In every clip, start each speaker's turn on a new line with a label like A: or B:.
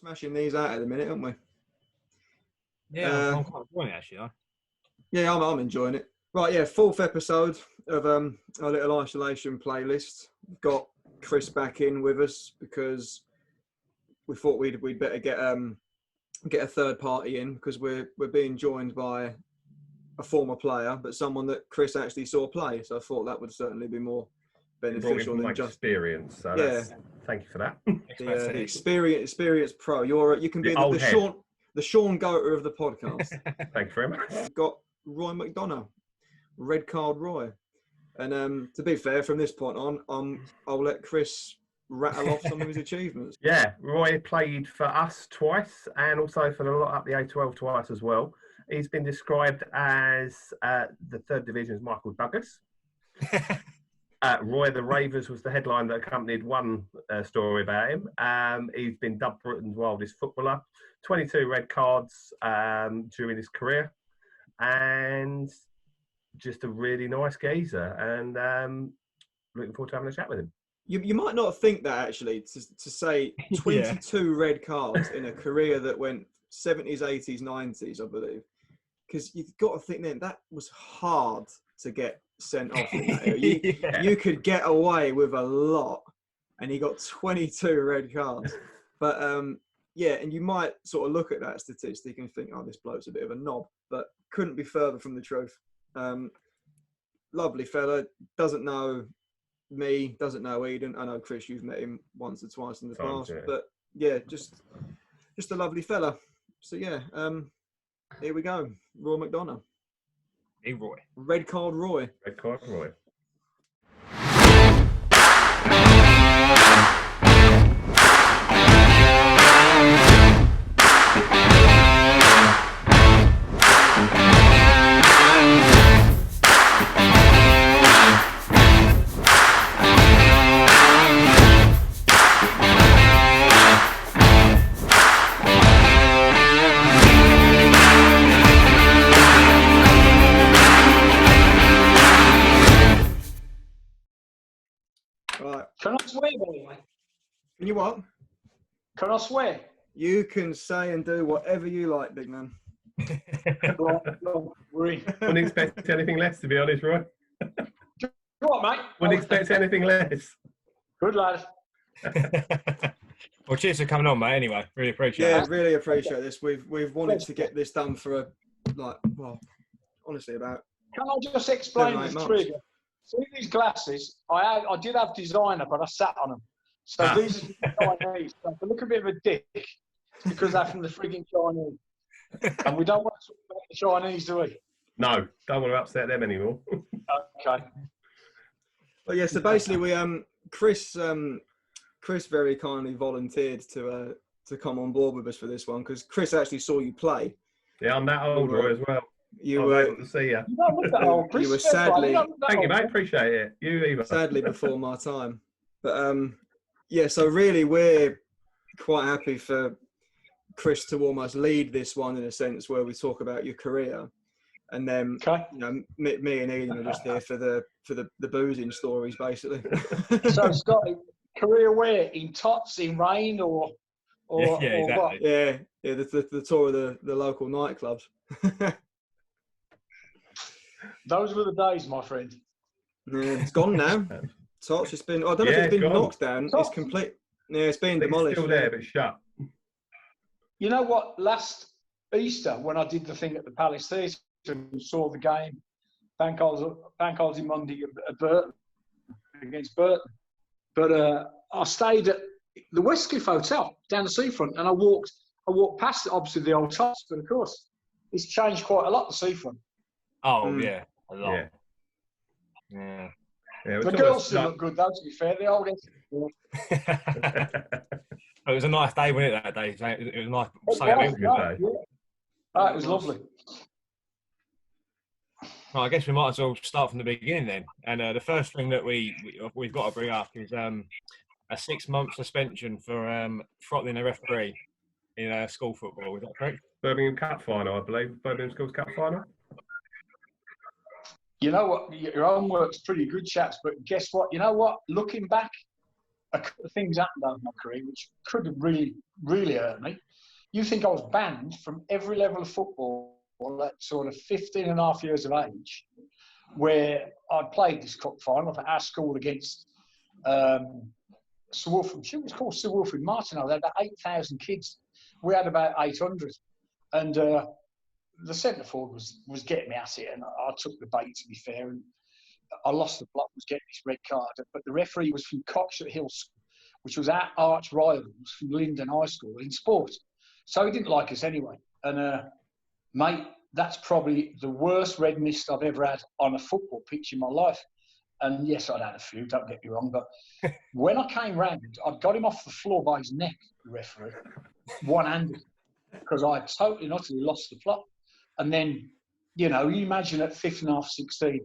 A: Smashing these out at the minute, aren't we?
B: Yeah, I'm quite enjoying it actually.
A: Yeah, I'm enjoying it. Right, yeah, 4th episode of our little isolation playlist. We've got Chris back in with us because we thought we'd better get a third party in because we're being joined by a former player, but someone that Chris actually saw play. So I thought that would certainly be more beneficial than just
C: experience. So
A: yeah.
C: Thank you for that.
A: The experience pro. You can be the Sean Goater of the podcast.
C: Thank you very much.
A: We've got Roy McDonough, Red Card Roy, and to be fair, from this point on, I'll let Chris rattle off some of his achievements.
C: Yeah, Roy played for us twice and also for the lot up the A12 twice as well. He's been described as the 3rd Division's Michael Douglas. Roy the Ravers was the headline that accompanied one story about him. He's been dubbed Britain's wildest footballer, 22 red cards during his career, and just a really nice geezer. And looking forward to having a chat with him.
A: You might not think that actually, to say 22 red cards in a career that went 70s, 80s, 90s, I believe. Because you've got to think then that was hard to get sent off in that era. You could get away with a lot, and he got 22 red cards. But and you might sort of look at that statistic and think, oh, this bloke's a bit of a knob, but couldn't be further from the truth. Lovely fella, doesn't know me, doesn't know Eden. I know Chris, you've met him once or twice in the past, but yeah, just a lovely fella. So yeah, here we go, Roy McDonough.
B: Hey, Roy.
A: Red Card Roy.
C: Red Card Roy.
D: Can I swear, by the way?
A: Can you what?
D: Can I swear?
A: You can say and do whatever you like, big man.
C: Wouldn't expect anything less, to be honest, Roy.
D: What, mate?
C: Wouldn't expect anything less.
D: Good lad.
B: Well, cheers for coming on, mate. Anyway, really appreciate it.
A: Yeah, really appreciate this. We've wanted to get this done for honestly about.
D: Can I just explain the trigger? See these glasses? I did have designer, but I sat on them. So these are Chinese. So if I look a bit of a dick, it's because they're from the frigging Chinese. And we don't want to talk about the Chinese, do we?
C: No, don't want to upset them anymore.
D: Okay.
A: Well, yeah. So basically, we Chris very kindly volunteered to come on board with us for this one because Chris actually saw you play.
C: Yeah, I'm that old, Roy, as well.
A: You were
C: able to see you.
D: You don't look that old, Chris.
A: You were sadly.
C: Thank you, mate. Appreciate it. You either.
A: Sadly, before my time. But yeah. So really, we're quite happy for Chris to almost lead this one in a sense where we talk about your career, and then me and Ian are just here for the boozing stories, basically.
D: So Scotty, career where? In tots, in rain, or
B: exactly.
D: what?
A: Yeah. The tour of the local nightclubs.
D: Those were the days, my friend.
A: Yeah, it's gone now. Tots, it's been. I don't know if it's been knocked down.
D: Tots.
A: It's complete. Yeah, it's been demolished.
C: It's still there, but shut.
D: You know what? Last Easter, when I did the thing at the Palace Theatre and saw the game, Bank Holiday Monday at Burton against Burton. But I stayed at the Westcliff Hotel down the seafront, and I walked past obviously the old Tots, but of course it's changed quite a lot, the seafront.
B: Oh yeah, a lot.
C: Yeah.
D: The girls still look good though, to be fair. The old
B: It was a nice day, wasn't it, that day? It was a nice
D: day. It was lovely.
B: Well, I guess we might as well start from the beginning then. And the first thing that we've got to bring up is a 6-month suspension for throttling a referee in school football. Is that correct?
C: Birmingham Cup final, I believe. Birmingham Schools Cup final.
D: You know what? Your homework's pretty good, chaps. But guess what? You know what? Looking back, a couple of things happened over my career which could have really, really hurt me. You think I was banned from every level of football at sort of 15 and a half years of age, where I played this cup final at our school against Sir Wilfrid. It was called Sir Wilfrid Martineau. They had about 8,000 kids. We had about 800. And the centre forward was getting me at it, and I took the bait, to be fair, and I lost the plot, was getting this red card. But the referee was from Coxshott Hill, which was our arch rivals from Linden High School in sport. So he didn't like us anyway. And, mate, that's probably the worst red mist I've ever had on a football pitch in my life. And yes, I'd had a few, don't get me wrong. But when I came round, I'd got him off the floor by his neck, the referee, one-handed, because I totally and utterly lost the plot. And then, you know, you imagine at 15.5, 16,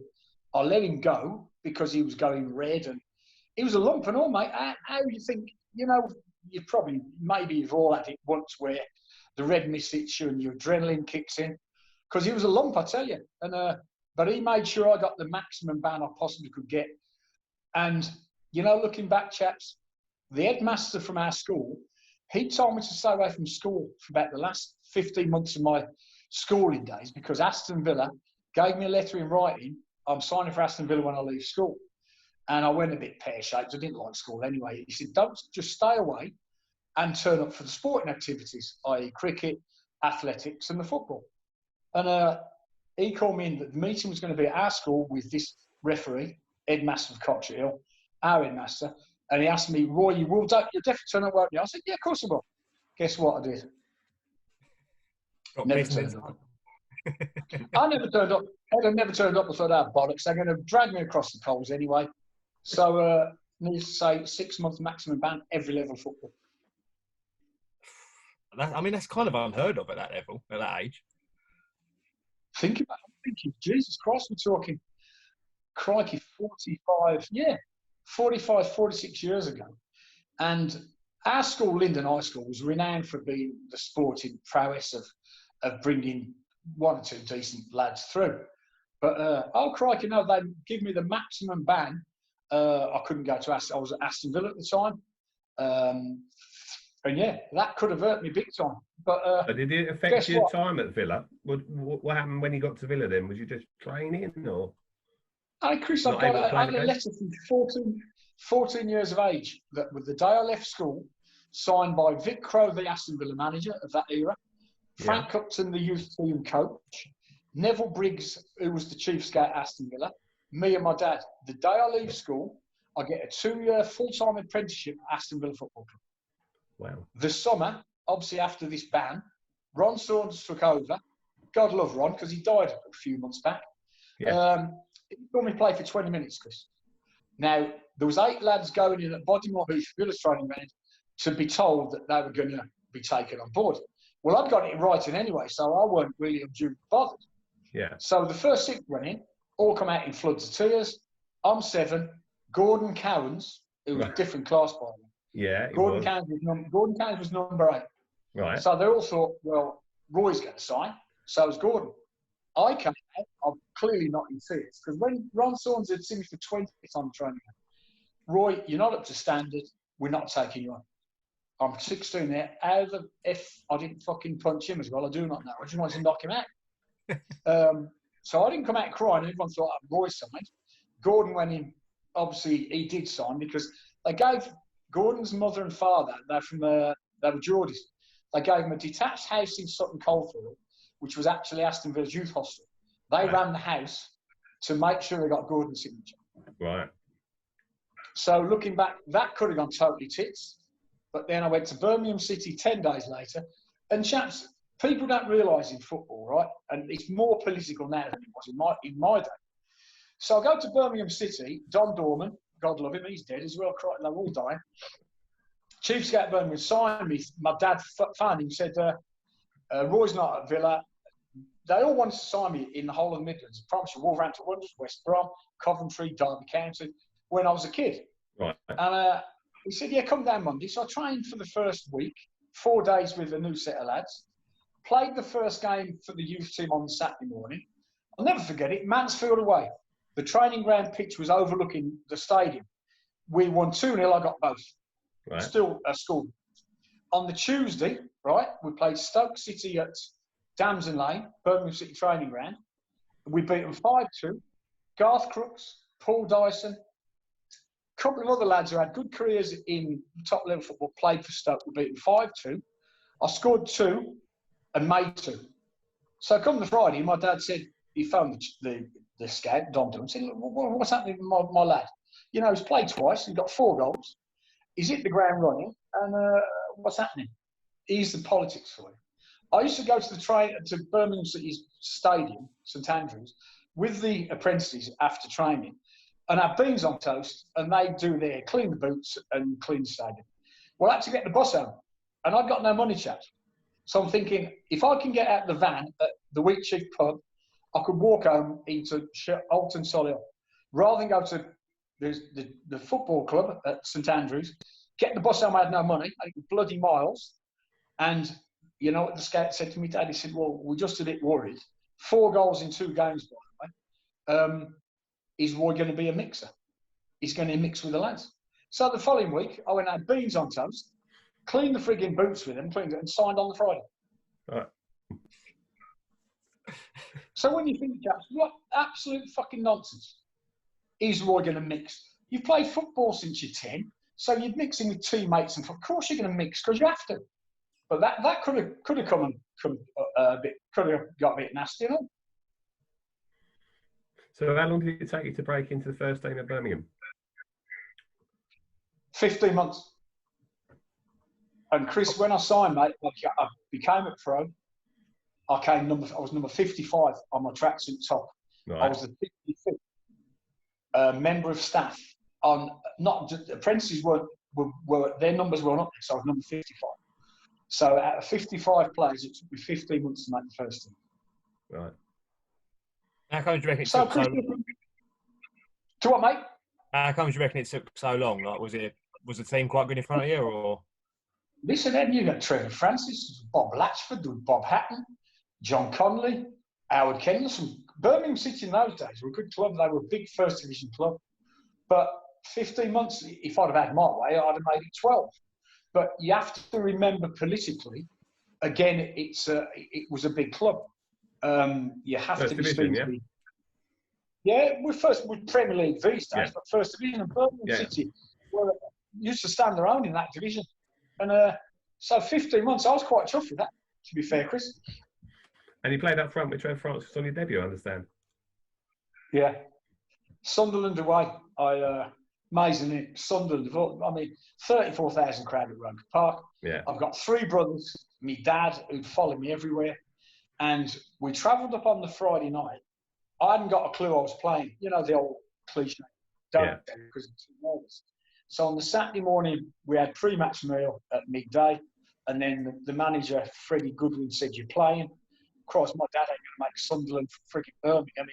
D: I let him go because he was going red, and he was a lump and all, mate. How do you think, you know, you probably, maybe you've all had it once where the red mist hits you and your adrenaline kicks in, because he was a lump, I tell you. And but he made sure I got the maximum ban I possibly could get. And, you know, looking back, chaps, the headmaster from our school, he told me to stay away from school for about the last 15 months of my schooling days, because Aston Villa gave me a letter in writing, I'm signing for Aston Villa when I leave school. And I went a bit pear-shaped. I didn't like school anyway. He said, don't, just stay away and turn up for the sporting activities, i.e. cricket, athletics and the football. And he called me in that the meeting was going to be at our school with this referee, headmaster of Coxshott Hill, our headmaster. And he asked me, Roy, you'll definitely turn up, won't you? I said, yeah, of course I will. Guess what I did? Never turned up. I never turned up. I'd have never turned up. I thought, oh, bollocks. They're going to drag me across the coals anyway. So, needless to say, 6 months maximum ban, every level of football.
B: I mean, that's kind of unheard of at that level, at that age.
D: Think about it. I'm thinking, Jesus Christ, we're talking, crikey, 46 years ago. And our school, Linden High School, was renowned for being the sporting prowess of bringing one or two decent lads through. But, oh, crikey, no, they give me the maximum ban. I couldn't go to Aston. I was at Aston Villa at the time. And yeah, that could have hurt me big time. But
C: did it affect your time at Villa? What happened when you got to Villa then? Was you just training or?
D: Hey, Chris, I got a letter from 14 years of age that with the day I left school, signed by Vic Crowe, the Aston Villa manager of that era, Frank Upton, the youth team coach, Neville Briggs, who was the chief scout at Aston Villa, me and my dad. The day I leave school, I get a 2-year full-time apprenticeship at Aston Villa Football Club.
C: Wow.
D: The summer, obviously after this ban, Ron Saunders took over. God love Ron, because he died a few months back. Yeah. He saw me play for 20 minutes, Chris. Now, there was 8 lads going in at Bodymore Heath Villa's training ground to be told that they were going to be taken on board. Well, I'd got it in writing anyway, so I weren't really unduly bothered.
C: Yeah.
D: So the first 6 went in, all come out in floods of tears. I'm 7. Gordon Cowans, who was a different class by me.
C: Yeah,
D: Gordon Cowans was number 8.
C: Right.
D: So they all thought, well, Roy's going to sign. So was Gordon. I came out. I'm clearly not in tears because when Ron Saunders had seen me for 20 minutes on the training, Roy, you're not up to standard. We're not taking you on. I'm 16 there. How the F I didn't fucking punch him as well? I do not know. I just wanted to knock him out. So I didn't come out crying. Everyone thought Roy signed. Gordon went in. Obviously, he did sign because they gave Gordon's mother and father, they were Geordies. They gave him a detached house in Sutton Coldfield, which was actually Aston Villa's youth hostel. They ran the house to make sure they got Gordon's signature.
C: Right.
D: So looking back, that could have gone totally tits. But then I went to Birmingham City 10 days later. And chaps, people don't realise in football, right? And it's more political now than it was in my day. So I go to Birmingham City, Don Dorman, God love him, he's dead as well, they're all dying. Chief Scout Birmingham signed me. My dad found him, said, Roy's not at Villa. They all wanted to sign me in the whole of the Midlands. I promise you, Wolverhampton Wanderers, West Brom, Coventry, Derby County, when I was a kid.
C: Right.
D: And he said, yeah, come down Monday. So I trained for the first week, 4 days with a new set of lads. Played the first game for the youth team on Saturday morning. I'll never forget it, Mansfield away. The training ground pitch was overlooking the stadium. We won 2-0. I got both.
C: Right.
D: Still school. On the Tuesday, right, we played Stoke City at Damson Lane, Birmingham City Training Ground. We beat them 5-2. Garth Crooks, Paul Dyson, a couple of other lads who had good careers in top level football played for Stoke. We beat them 5-2. I scored 2 and made 2. So come the Friday, my dad said, he phoned the scout, Dom, and said, what's happening with my lad? You know, he's played twice, he's got 4 goals. He's hit the ground running, and what's happening? Here's the politics for you. I used to go to the train to Birmingham City's stadium, St Andrews, with the apprentices after training, and have beans on toast, and they do their clean the boots and clean the stadium. Well, I had to get the bus home, and I'd got no money, chaps. So I'm thinking, if I can get out the van at the Wheatsheaf pub, I could walk home into Alton Solihull, rather than go to the football club at St Andrews, get the bus home. I had no money, I think bloody miles. And you know what the scout said to me, Dad? He said, well, we're just a bit worried. 4 goals in 2 games, by the way. Is Roy going to be a mixer? He's going to mix with the lads. So the following week, I went out beans on toast, cleaned the frigging boots with him, cleaned it, and signed on the Friday.
C: All right.
D: So when you think, chaps, what absolute fucking nonsense is Roy going to mix? You've played football since you're 10, so you're mixing with teammates, and of course you're going to mix because you have to. But that could have come a bit, could have got a bit nasty, you know.
C: So how long did it take you to break into the first team at Birmingham?
D: 15 months. And Chris, when I signed, mate, I became a pro. I was number 55 on my tracksuit top.
C: Right.
D: I was the 55th member of staff. On not just, apprentices were their numbers weren't up there, so I was number 55. So out of 55 players, it took me 15 months to make the first team.
C: Right.
B: How come you reckon it took so long?
D: To what, mate?
B: How come you reckon it took so long? Like, was the team quite good in front of you, or?
D: Listen, then you got Trevor Francis, Bob Latchford, Bob Hatton, John Connolly, Howard Kendall. Birmingham City in those days were a good club. They were a big first division club. But 15 months, if I'd have had my way, I'd have made it 12. But you have to remember politically, again, it was a big club. You have
C: first
D: to be
C: division,
D: we're Premier League these days, but first division and Birmingham City used to stand their own in that division. And so 15 months, I was quite chuffed with that, to be fair, Chris.
C: And you played up front with Trevor Francis on your debut, I understand.
D: Yeah. Sunderland away. Amazing. Sunderland. I mean, 34,000 crowd at Roker Park.
C: Yeah.
D: I've got 3 brothers, my dad, who'd follow me everywhere. And we travelled up on the Friday night. I hadn't got a clue I was playing. You know, the old cliche. Don't because I'm too nervous. So on the Saturday morning, we had pre-match meal at midday. And then the manager, Freddie Goodwin, said, you're playing. Of course, my dad ain't going to make Sunderland for freaking Birmingham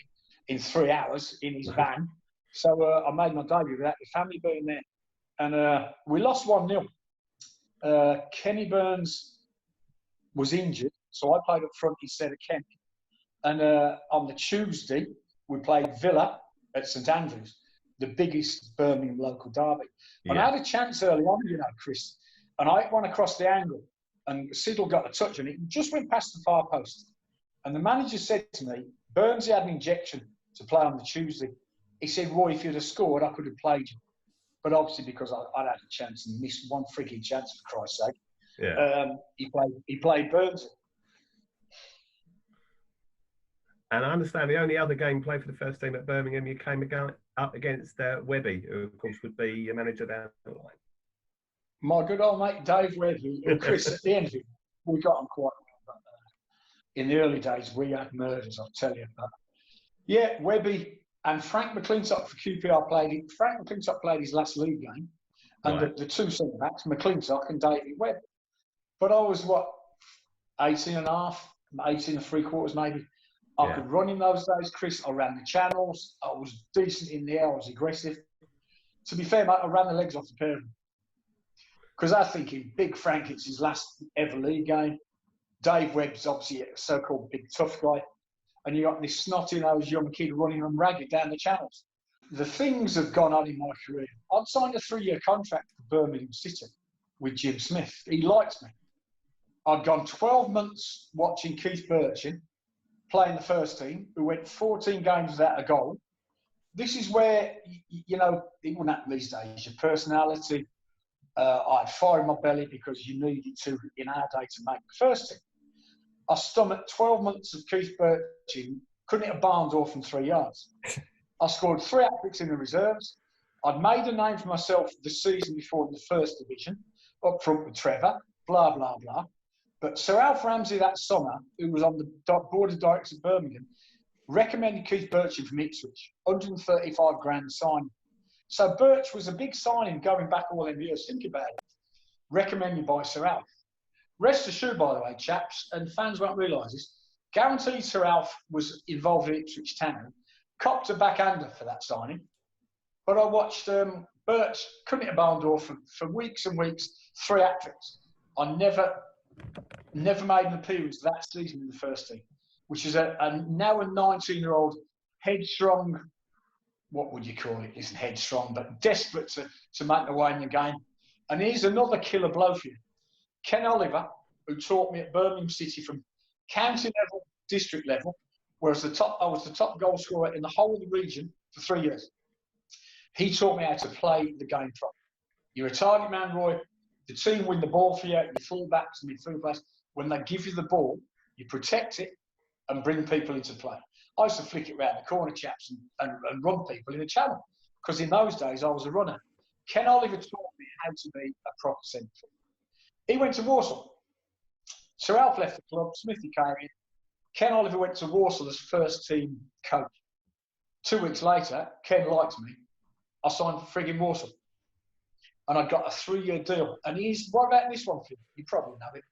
D: in 3 hours in his van. So I made my debut without the family being there. And we lost 1-0. Kenny Burns was injured, so I played up front instead of Kenny. And on the Tuesday, we played Villa at St Andrews, the biggest Birmingham local derby. And I had a chance early on, you know, Chris, and I went across the angle, and Siddle got a touch on it and just went past the far post. And the manager said to me, Burns had an injection to play on the Tuesday. He said, Roy, if you'd have scored, I could have played you. But obviously, because I'd had a chance and missed one freaking chance, for Christ's sake, he played Burns.
C: And I understand the only other game played for the first team at Birmingham, you came up against Webby, who, of course, would be your manager down the line.
D: My good old mate, Dave Webby, and Chris, at the end of it, we got on quite well. But, in the early days, we had murders, I'll tell you. But, yeah, Webby and Frank McClintock for QPR played. Frank McClintock played his last league game, and the 2 centre-backs, McClintock and David Webb. But I was, 18 and a half, 18 and 3/4 maybe. I could run in those days, Chris. I ran the channels. I was decent in the air. I was aggressive. To be fair, mate, I ran the legs off the pair of them. Because I was thinking, Big Frank, it's his last ever league game. Dave Webb's obviously a so-called big tough guy. And you got this snotty-nosed young kid running them ragged down the channels. the things have gone on in my career. I'd signed a 3-year contract for Birmingham City with Jim Smith. He liked me. I'd gone 12 months watching Keith Birchin playing the first team, who went 14 games without a goal. This is where, you know, it wouldn't happen these days. Your personality, I had fire in my belly because you needed to, in our day, to make the first team. I stomached 12 months of Keith Birchin, couldn't hit a barn door from 3 yards. I scored 3 hat-tricks in the reserves. I'd made a name for myself the season before in the first division, up front with Trevor, blah, blah, blah. But Sir Alf Ramsey that summer, who was on the board of directors of Birmingham, recommended Keith Birchin from Ipswich, 135 grand signing. So Birch was a big signing going back all them years. Think about it. Recommended by Sir Alf. Rest assured, by the way, chaps, and fans won't realise this, guaranteed Sir Alf was involved in Ipswich Town, copped a backhander for that signing. But I watched Birch couldn't hit a barn door for weeks and weeks, 3 hat-tricks. I never made an appearance that season in the first team, which is now a 19-year-old headstrong, what would you call it? Isn't headstrong, but desperate to make the way in the game. And here's another killer blow for you. Ken Oliver, who taught me at Birmingham City from county level, district level, whereas I was the top goal scorer in the whole of the region for 3 years. He taught me how to play the game properly. You're a target man, Roy. The team win the ball for you, your full-backs and midfielders. When they give you the ball, you protect it and bring people into play. I used to flick it around the corner, chaps, and run people in the channel. Because in those days, I was a runner. Ken Oliver taught me how to be a proper centre. He went to Warsaw. Sir Alf left the club, Smithy came in. Ken Oliver went to Warsaw as first team coach. 2 weeks later, Ken liked me. I signed for frigging Warsaw. And I got a 3-year deal. And what about this one for you? You probably know it.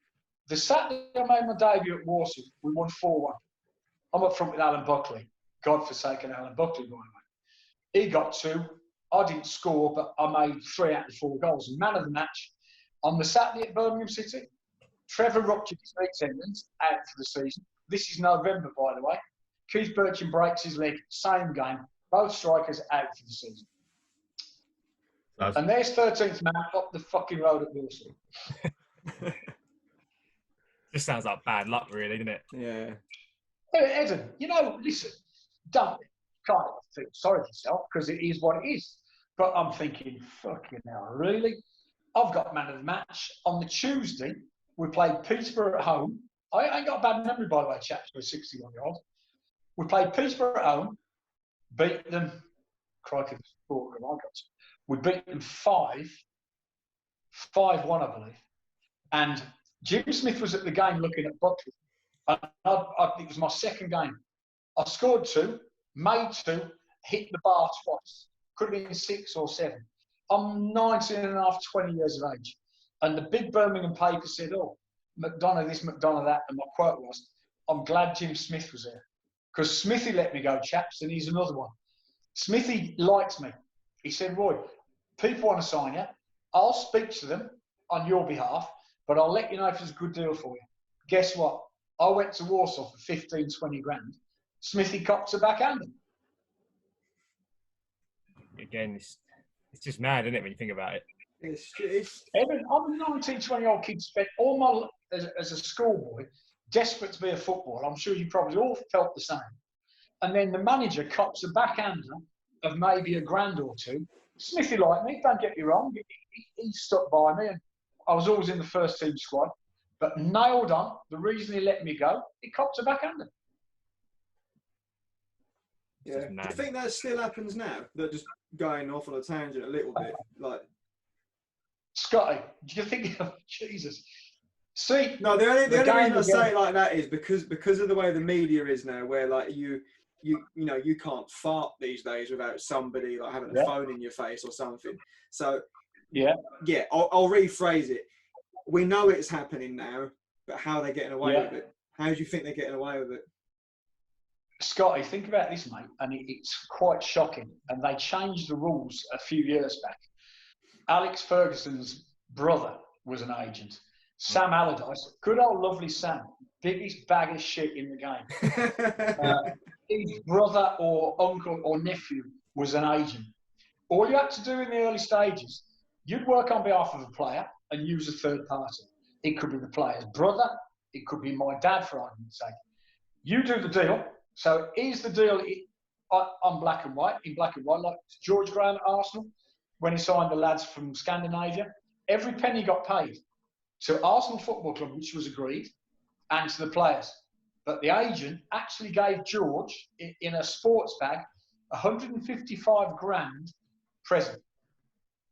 D: The Saturday I made my debut at Warsaw, we won 4-1. I'm up front with Alan Buckley. God-forsaken Alan Buckley, by the way. He got 2. I didn't score, but I made 3 out of 4 goals. Man of the match. On the Saturday at Birmingham City, Trevor ruptured his knee tendons out for the season. This is November, by the way. Keith Birchin breaks his leg, same game. Both strikers out for the season.
C: Nice.
D: And there's 13th man up the fucking road at Warsaw.
B: This sounds like bad luck, really, doesn't it?
A: Yeah.
D: Hey, Eden, you know, listen, don't kind of feel sorry for yourself because it is what it is. But I'm thinking, fucking hell, really? I've got man of the match. On the Tuesday, we played Peterborough at home. I ain't got a bad memory, by the way, chaps, for a 61-year-old. We played Peterborough at home, beat them, crikey, I got. We beat them 5-1, I believe. And Jim Smith was at the game looking at Buckley. And it was my second game. I scored 2, made 2, hit the bar twice. Could have been 6 or 7. I'm 19 and a half, 20 years of age. And the big Birmingham paper said, oh, McDonough this, McDonough that. And my quote was, I'm glad Jim Smith was there. Because Smithy let me go, chaps, and he's another one. Smithy likes me. He said, Roy, people want to sign you. I'll speak to them on your behalf, but I'll let you know if it's a good deal for you. Guess what? I went to Warsaw for 15, 20 grand. Smithy copped a backhander.
B: Again, it's just mad, isn't it, when you think about it?
D: Evan, I'm a 19, 20-year-old kid, spent all my life as a schoolboy, desperate to be a footballer. I'm sure you probably all felt the same. And then the manager cops a backhander of maybe a grand or 2. Smithy liked me, don't get me wrong. He stuck by me, and I was always in the first team squad. But nailed on, the reason he let me go, he copped a backhander.
A: Yeah. Do you think that still happens now? That just going off on a tangent a little bit, like. Scotty,
D: do you think? Jesus. See.
A: No, the only reason I say it like that is because of the way the media is now, where like you can't fart these days without somebody like having a phone in your face or something. So I'll rephrase it. We know it's happening now, but how are they getting away with it? How do you think they're getting away with it?
D: Scotty, think about this, mate, and it's quite shocking. And they changed the rules a few years back. Alex Ferguson's brother was an agent. Sam Allardyce, good old lovely Sam, biggest bag of shit in the game. His brother or uncle or nephew was an agent. All you had to do in the early stages, you'd work on behalf of a player and use a third party. It could be the player's brother. It could be my dad, for argument's sake. You do the deal. So here's the deal on black and white, like George Graham at Arsenal, when he signed the lads from Scandinavia. Every penny got paid to Arsenal Football Club, which was agreed, and to the players. But the agent actually gave George, in a sports bag, 155 grand present.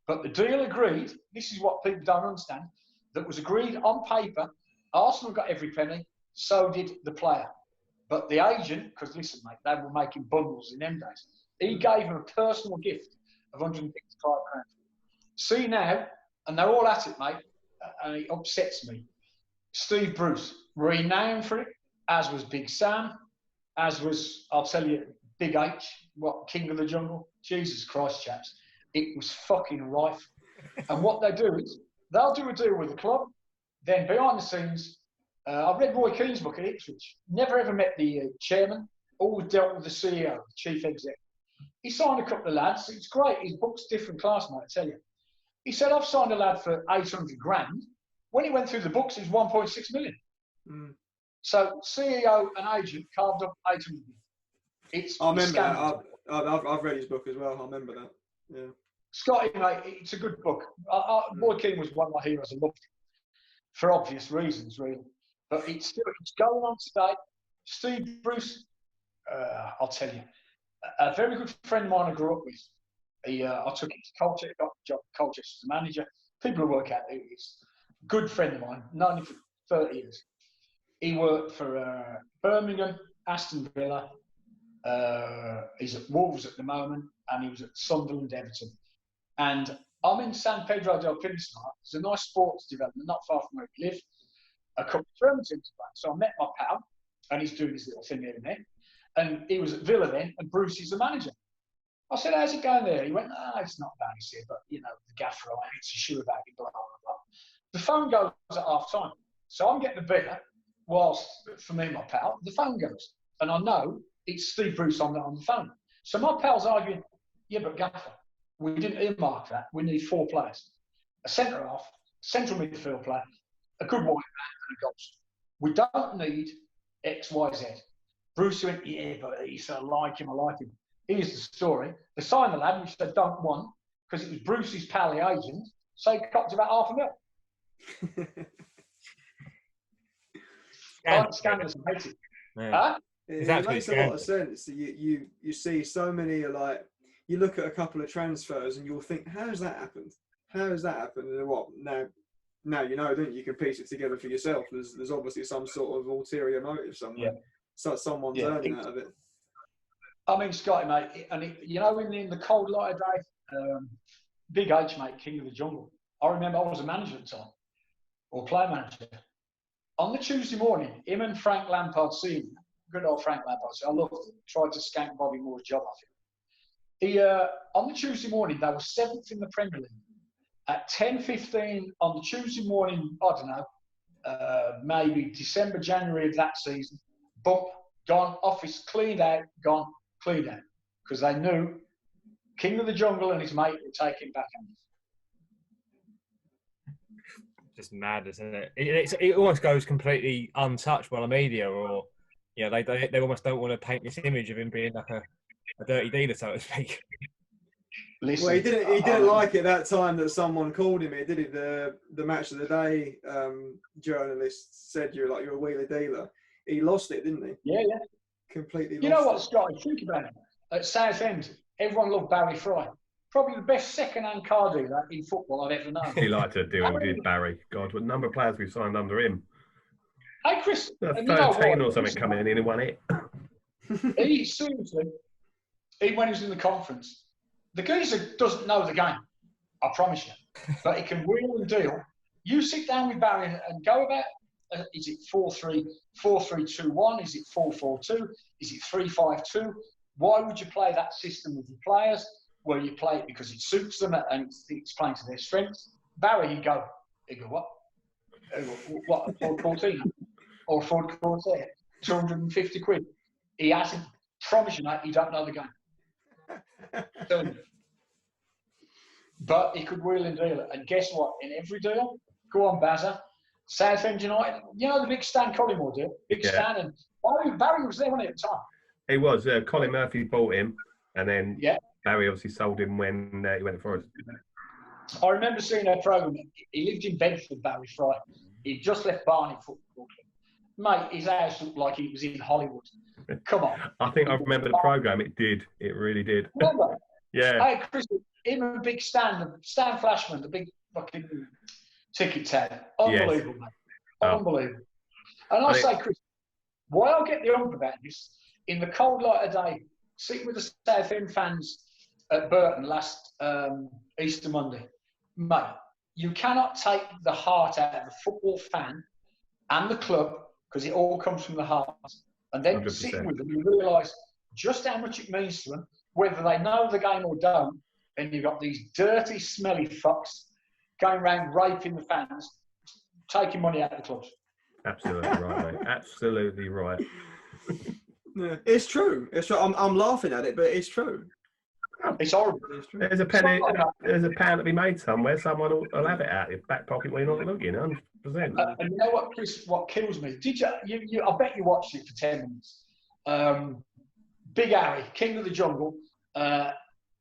D: But the deal agreed, this is what people don't understand, that was agreed on paper. Arsenal got every penny, so did the player. But the agent, because listen, mate, they were making bundles in them days. He gave him a personal gift of 155 grand. See now, and they're all at it, mate, and it upsets me. Steve Bruce, renowned for it, as was Big Sam, as was, I'll tell you, Big H, King of the Jungle. Jesus Christ, chaps. It was fucking rife. And what they do is, they'll do a deal with the club, then behind the scenes, I've read Roy Keane's book at Ipswich. Never ever met the chairman, always dealt with the CEO, the chief exec. He signed a couple of lads. It's great. His book's different class, mate, I tell you. He said, I've signed a lad for 800 grand. When he went through the books, it was 1.6 million. Mm. So CEO and agent carved up 800 million.
A: I remember that. I've read his book as well. I remember that. Yeah.
D: Scotty, mate, it's a good book. Roy Keane was one of my heroes. I loved him for obvious reasons, really. But it's going on today. Steve Bruce, I'll tell you, a very good friend of mine I grew up with. I took him to Colchester, got a job at Colchester as a manager. People who work out there, he's a good friend of mine, known him for 30 years. He worked for Birmingham, Aston Villa. He's at Wolves at the moment, and he was at Sunderland, Everton. And I'm in San Pedro del Pinatar. There's a nice sports development not far from where we live. A couple of German teams playing. So I met my pal, and he's doing his little thing here and there. And he was at Villa then, and Bruce is the manager. I said, how's it going there? He went, it's not bad, he said, but, you know, the gaffer, I ain't so sure about it, blah, blah, blah. The phone goes at half time. So I'm getting a beer, whilst, for me and my pal, the phone goes. And I know it's Steve Bruce on the phone. So my pal's arguing, yeah, but gaffer, we didn't earmark that. We need 4 players. A centre-half, central midfield player, a good white man, and a ghost. We don't need X, Y, Z. Bruce went, yeah, but he said, I like him. Here's the story. They signed the lad, which they don't want, because it was Bruce's pal, the agent, so he copped about $500,000. Scandalous, I hate it.
B: Yeah.
D: Huh?
A: It makes a lot of sense. You see so many, like, you look at a couple of transfers and you'll think, how has that happened? And what? Now you know, don't you? You can piece it together for yourself. There's obviously some sort of ulterior motive somewhere. Yeah. So someone's earning out of it.
D: I mean, Scotty, mate, and you know, in the cold light of day, Big H, mate, King of the Jungle. I remember I was a manager at the time, or player manager. On the Tuesday morning, him and Frank Lampard Senior, good old Frank Lampard, I loved him, tried to skank Bobby Moore's job off him. On the Tuesday morning, they were 7th in the Premier League. At 10:15 on the Tuesday morning, I don't know, maybe December, January of that season, bump, gone, office cleaned out, gone, cleaned out. Because they knew King of the Jungle and his mate would take him back on.
B: Just mad, isn't it? It almost goes completely untouched by the media, or they almost don't want to paint this image of him being like a dirty dealer, so to speak.
A: Listen, well, he didn't like it that time that someone called him it, did he? The match of the day journalist said you're a wheeler dealer. He lost it, didn't he?
D: Yeah.
A: Completely lost it.
D: You know what, Scott? Think about it. At Southend, everyone loved Barry Fry. Probably the best second-hand car dealer in football I've ever known.
C: He liked to deal with Barry. God, what number of players we've signed under him.
D: Hey, Chris.
C: 13 or something coming in one hit.
D: He seriously, even when he was in the conference, the geezer doesn't know the game, I promise you. But he can wheel and deal. You sit down with Barry and go about, is it 4-3, 4-3-2-1? Is it 4-4-2? Is it 3-5-2? Why would you play that system with your players? Well, you play it because it suits them and it's playing to their strengths. Barry, he'd go, what? What, a Ford Cortina? Or a Ford Corsair? 250 quid. He hasn't. Promise you, mate, he don't know the game. But he could wheel and deal it. And guess what? In every deal, go on, Bazza, Southend United, you know the big Stan Collymore deal? Big Stan, and Barry was there, wasn't he, at the time?
C: He was. Colin Murphy bought him, and then
D: Yeah.
C: Barry obviously sold him when he went to Forest.
D: I remember seeing a programme. He lived in Bedford, Barry Fry. He'd just left Barney Football Club. Mate, his house looked like he was in Hollywood. Come on.
C: I think I remember the programme. It did. It really did.
D: Remember?
C: Yeah.
D: Hey, Chris, him and Big Stan Flashman, the big fucking ticket tag. Unbelievable, mate. Unbelievable. And I say, Chris, why I get the ump about this, in the cold light of day, sitting with the Southend fans at Burton last Easter Monday, mate, you cannot take the heart out of the football fan and the club, because it all comes from the heart. And then 100%. Sitting with them, you realise just how much it means to them, whether they know the game or don't. And you've got these dirty, smelly fucks going around raping the fans, taking money out of the clubs. Absolutely
C: right, mate. Absolutely right.
A: Yeah, it's true. It's true. I'm laughing at it, but it's true.
D: It's horrible.
A: It's true.
C: There's a penny. There's a pound to be made somewhere. Someone will have it out of your back pocket when you're not looking. 100%.
D: And you know what, Chris? What kills me? Did you? I bet you watched it for 10 minutes. Big Harry, King of the Jungle,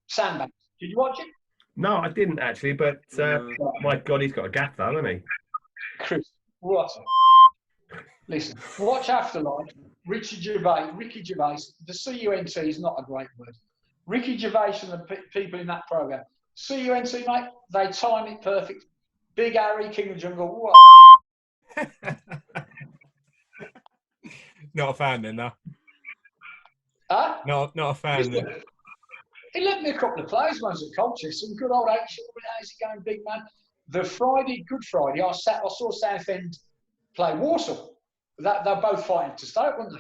D: Sandbanks. Did you watch it?
C: No, I didn't actually. But my God, he's got a gaff though, hasn't he?
D: Chris, what? Listen, watch Afterlife. Ricky Gervais. The CUNT is not a great word. Ricky Gervais and the people in that programme. CUNT, mate, they time it perfect. Big Harry, King of the Jungle. What?
B: Not a fan then, though.
D: Huh?
B: Not a fan then.
D: He left me a couple of plays once at Colchester. Some good old action. How's it going, big man? The Good Friday, I saw Southend play Walsall. They're both fighting to stay, weren't they?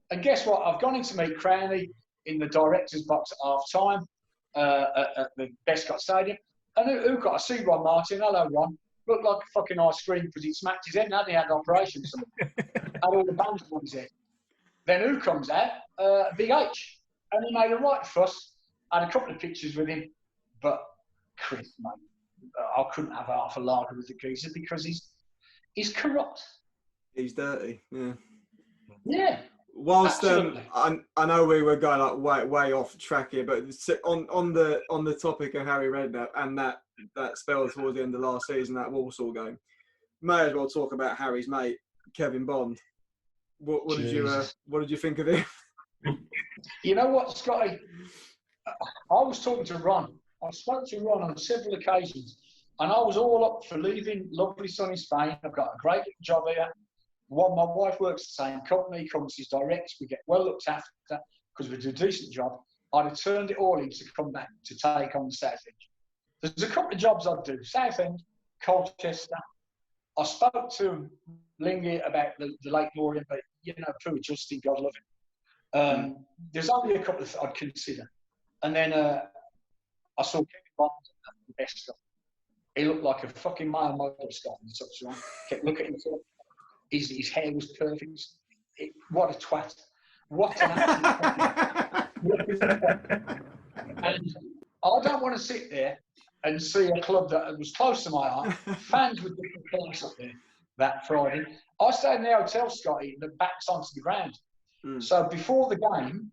D: And guess what? I've gone in to meet Crowney in the director's box at half-time at the Bescott Stadium. And who got? I see Ron Martin. Hello, Ron. Looked like a fucking ice cream because he smacked his head and hadn't he had an operation. Had all the bands on his head. Then who comes out? Big H. And he made a right fuss. I had a couple of pictures with him. But Chris, mate, I couldn't have half a lager with the geezer because he's corrupt.
A: He's dirty, yeah.
D: Yeah.
A: Whilst I know we were going like way off track here, but on the topic of Harry Redknapp and that spell towards the end of last season, that Walsall game, may as well talk about Harry's mate Kevin Bond. What did you think of him?
D: You know what, Scotty? I was talking to Ron. I spoke to Ron on several occasions, and I was all up for leaving lovely sunny Spain. I've got a great job here. My wife works the same company, comes direct. We get well looked after because we do a decent job. I'd have turned it all in to come back to take on the Southend. There's a couple of jobs I'd do. Southend, Colchester. I spoke to Lingy about the Lake Lorien, but, poor Justin, God love him. There's only a couple of I'd consider. And then I saw Kevin Bond at the best stuff. He looked like a fucking male model Scott in the touchline. Kept looking at him. His hair was perfect. What a twat. What an absolute And I don't want to sit there and see a club that was close to my heart, fans with different class up there that Friday. I stayed in the hotel, Scotty, that backs onto the ground. So before the game,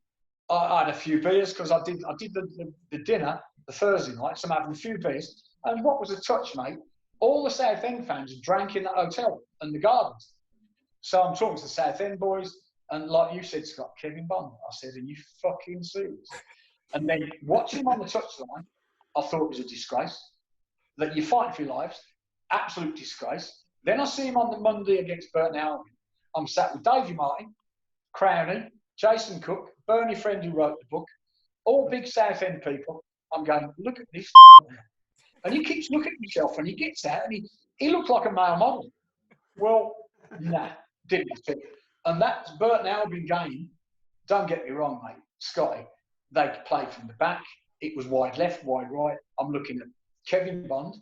D: I had a few beers because I did the dinner the Thursday night, so I'm having a few beers. And what was a touch, mate? All the Southend fans drank in that hotel and the gardens. So I'm talking to the Southend boys, and like you said, Scott, Kevin Bond. I said, are you fucking serious? And then watching him on the touchline, I thought it was a disgrace. That you're fighting for your lives. Absolute disgrace. Then I see him on the Monday against Burton Albion. I'm sat with Davey Martin, Crowney, Jason Cook, Bernie Friend who wrote the book, all big Southend people. I'm going, look at this. And he keeps looking at himself and he gets out and he looked like a male model. Well, nah, didn't fit. And that Burton Albion game, don't get me wrong, mate, Scotty, they played from the back. It was wide left, wide right. I'm looking at Kevin Bond.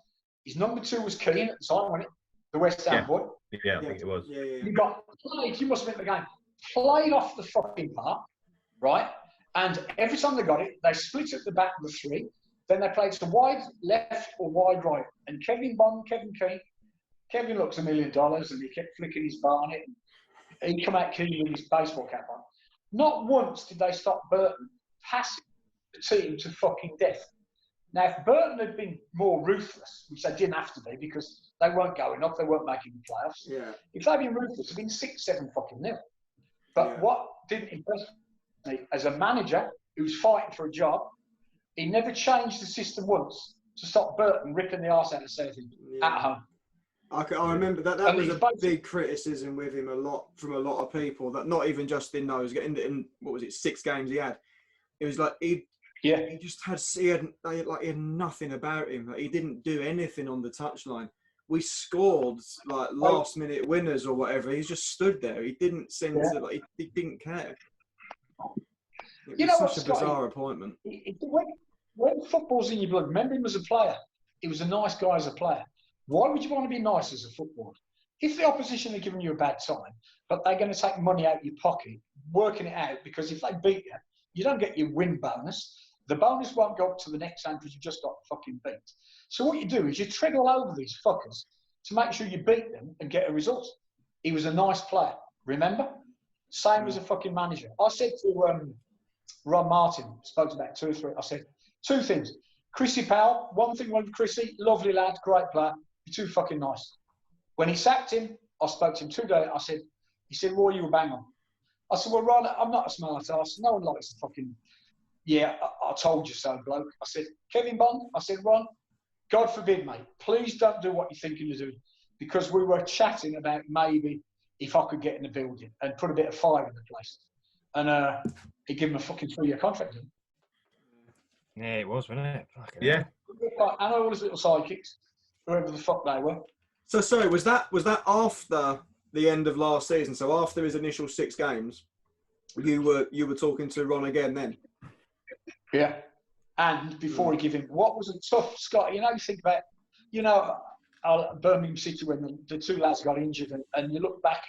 D: His number 2 was Keane at the time, wasn't it? The West Ham boy.
C: Yeah, I think it was.
A: Yeah.
D: You got played, you must have been the game, played off the fucking park, right? And every time they got it, they split at the back of the three. Then they played to wide left or wide right. And Kevin Bond, Kevin Keane, Kevin looks $1 million and he kept flicking his barnet. And he'd come out clean with his baseball cap on. Not once did they stop Burton passing the team to fucking death. Now, if Burton had been more ruthless, which they didn't have to be because they weren't going up, they weren't making the playoffs.
A: Yeah.
D: If they'd been ruthless, it'd been 6-7 fucking nil. But what didn't impress me, as a manager who was fighting for a job, he never changed the system once to stop Burton ripping the arse out of Southend at home.
A: I remember that was a big criticism with him from a lot of people, that not even just in those, in what was it, 6 games he had. It was like he had nothing about him. Like, he didn't do anything on the touchline. We scored like last minute winners or whatever. He just stood there. He didn't seem to like. He didn't care. It was such a bizarre appointment.
D: When football's in your blood, remember him as a player. He was a nice guy as a player. Why would you want to be nice as a footballer? If the opposition are giving you a bad time, but they're going to take money out of your pocket, working it out, because if they beat you, you don't get your win bonus. The bonus won't go up to the next game because you just got fucking beat. So what you do is you tread all over these fuckers to make sure you beat them and get a result. He was a nice player, remember? Same as a fucking manager. I said to Ron Martin, spoke about 2 or 3, I said 2 things. Chrissy Powell, one thing with Chrissy, lovely lad, great player, you're too fucking nice. When he sacked him, I spoke to him 2 days, he said, Roy, you were bang on. I said, well, Ron, I'm not a smart ass. No one likes the fucking, I told you so, bloke. I said, Kevin Bond, I said, Ron, God forbid, mate, please don't do what you're thinking of doing. Because we were chatting about maybe if I could get in the building and put a bit of fire in the place. And he gave him a fucking 3-year contract.
B: Yeah, it was, wasn't it? Fucking
C: Yeah.
D: I know all his little sidekicks, whoever the fuck they were.
A: So sorry, was that after the end of last season? So after his initial 6 games, you were talking to Ron again then?
D: Yeah. And before he gave him, what was a tough Scott? You think about, Birmingham City when the 2 lads got injured, and you look back,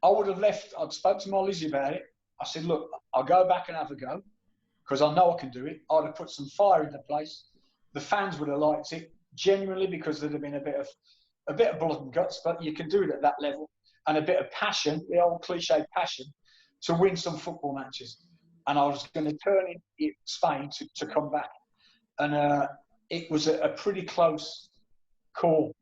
D: I would have left. I'd spoke to my Lizzie about it. I said, look, I'll go back and have a go because I know I can do it. I'd have put some fire in the place. The fans would have liked it genuinely because there'd have been a bit of blood and guts, but you can do it at that level, and a bit of passion, the old cliche passion, to win some football matches. And I was going to turn in Spain to come back. And it was a pretty close call.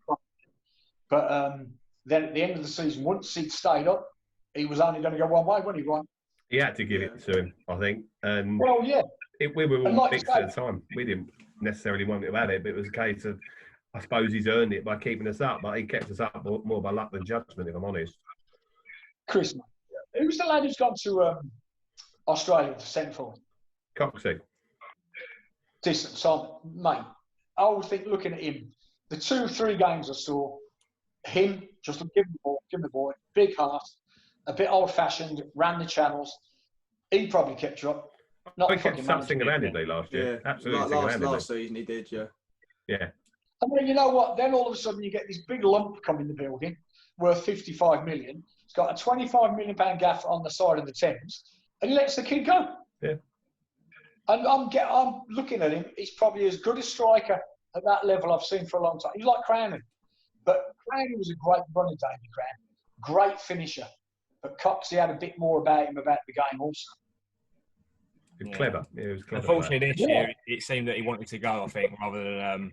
D: But then at the end of the season, once he'd stayed up, he was only going to go one way, wasn't he, Ron?
C: He had to give it to him, I think. And
D: well, yeah.
C: We were all fixed at the time. We didn't necessarily want it about it, but it was a case of, I suppose he's earned it by keeping us up, but he kept us up more by luck than judgment, if I'm honest.
D: Chris, who's the lad who's gone to Australia for centre forward?
C: Coxey.
D: Decent, so, mate. I would think, looking at him, the 2-3 games I saw, him just give him the ball, big heart, a bit old-fashioned, ran the channels. He probably kept you up.
C: He kept us up single-handedly last year.
A: Yeah,
C: absolutely.
A: Last season he did, yeah.
C: Yeah.
D: And then you know what? Then all of a sudden you get this big lump come in the building, worth 55 million. It's got a 25 million pound gaff on the side of the Thames, and he lets the kid go.
C: Yeah.
D: And I'm looking at him. He's probably as good a striker at that level I've seen for a long time. He's like Crowney, but Crowney was a great runner, David Crown, great finisher. But Cox, he had a bit more about him about the game also.
C: Yeah. Clever. Yeah, he was clever.
B: Unfortunately, this year it seemed that he wanted to go. I think rather than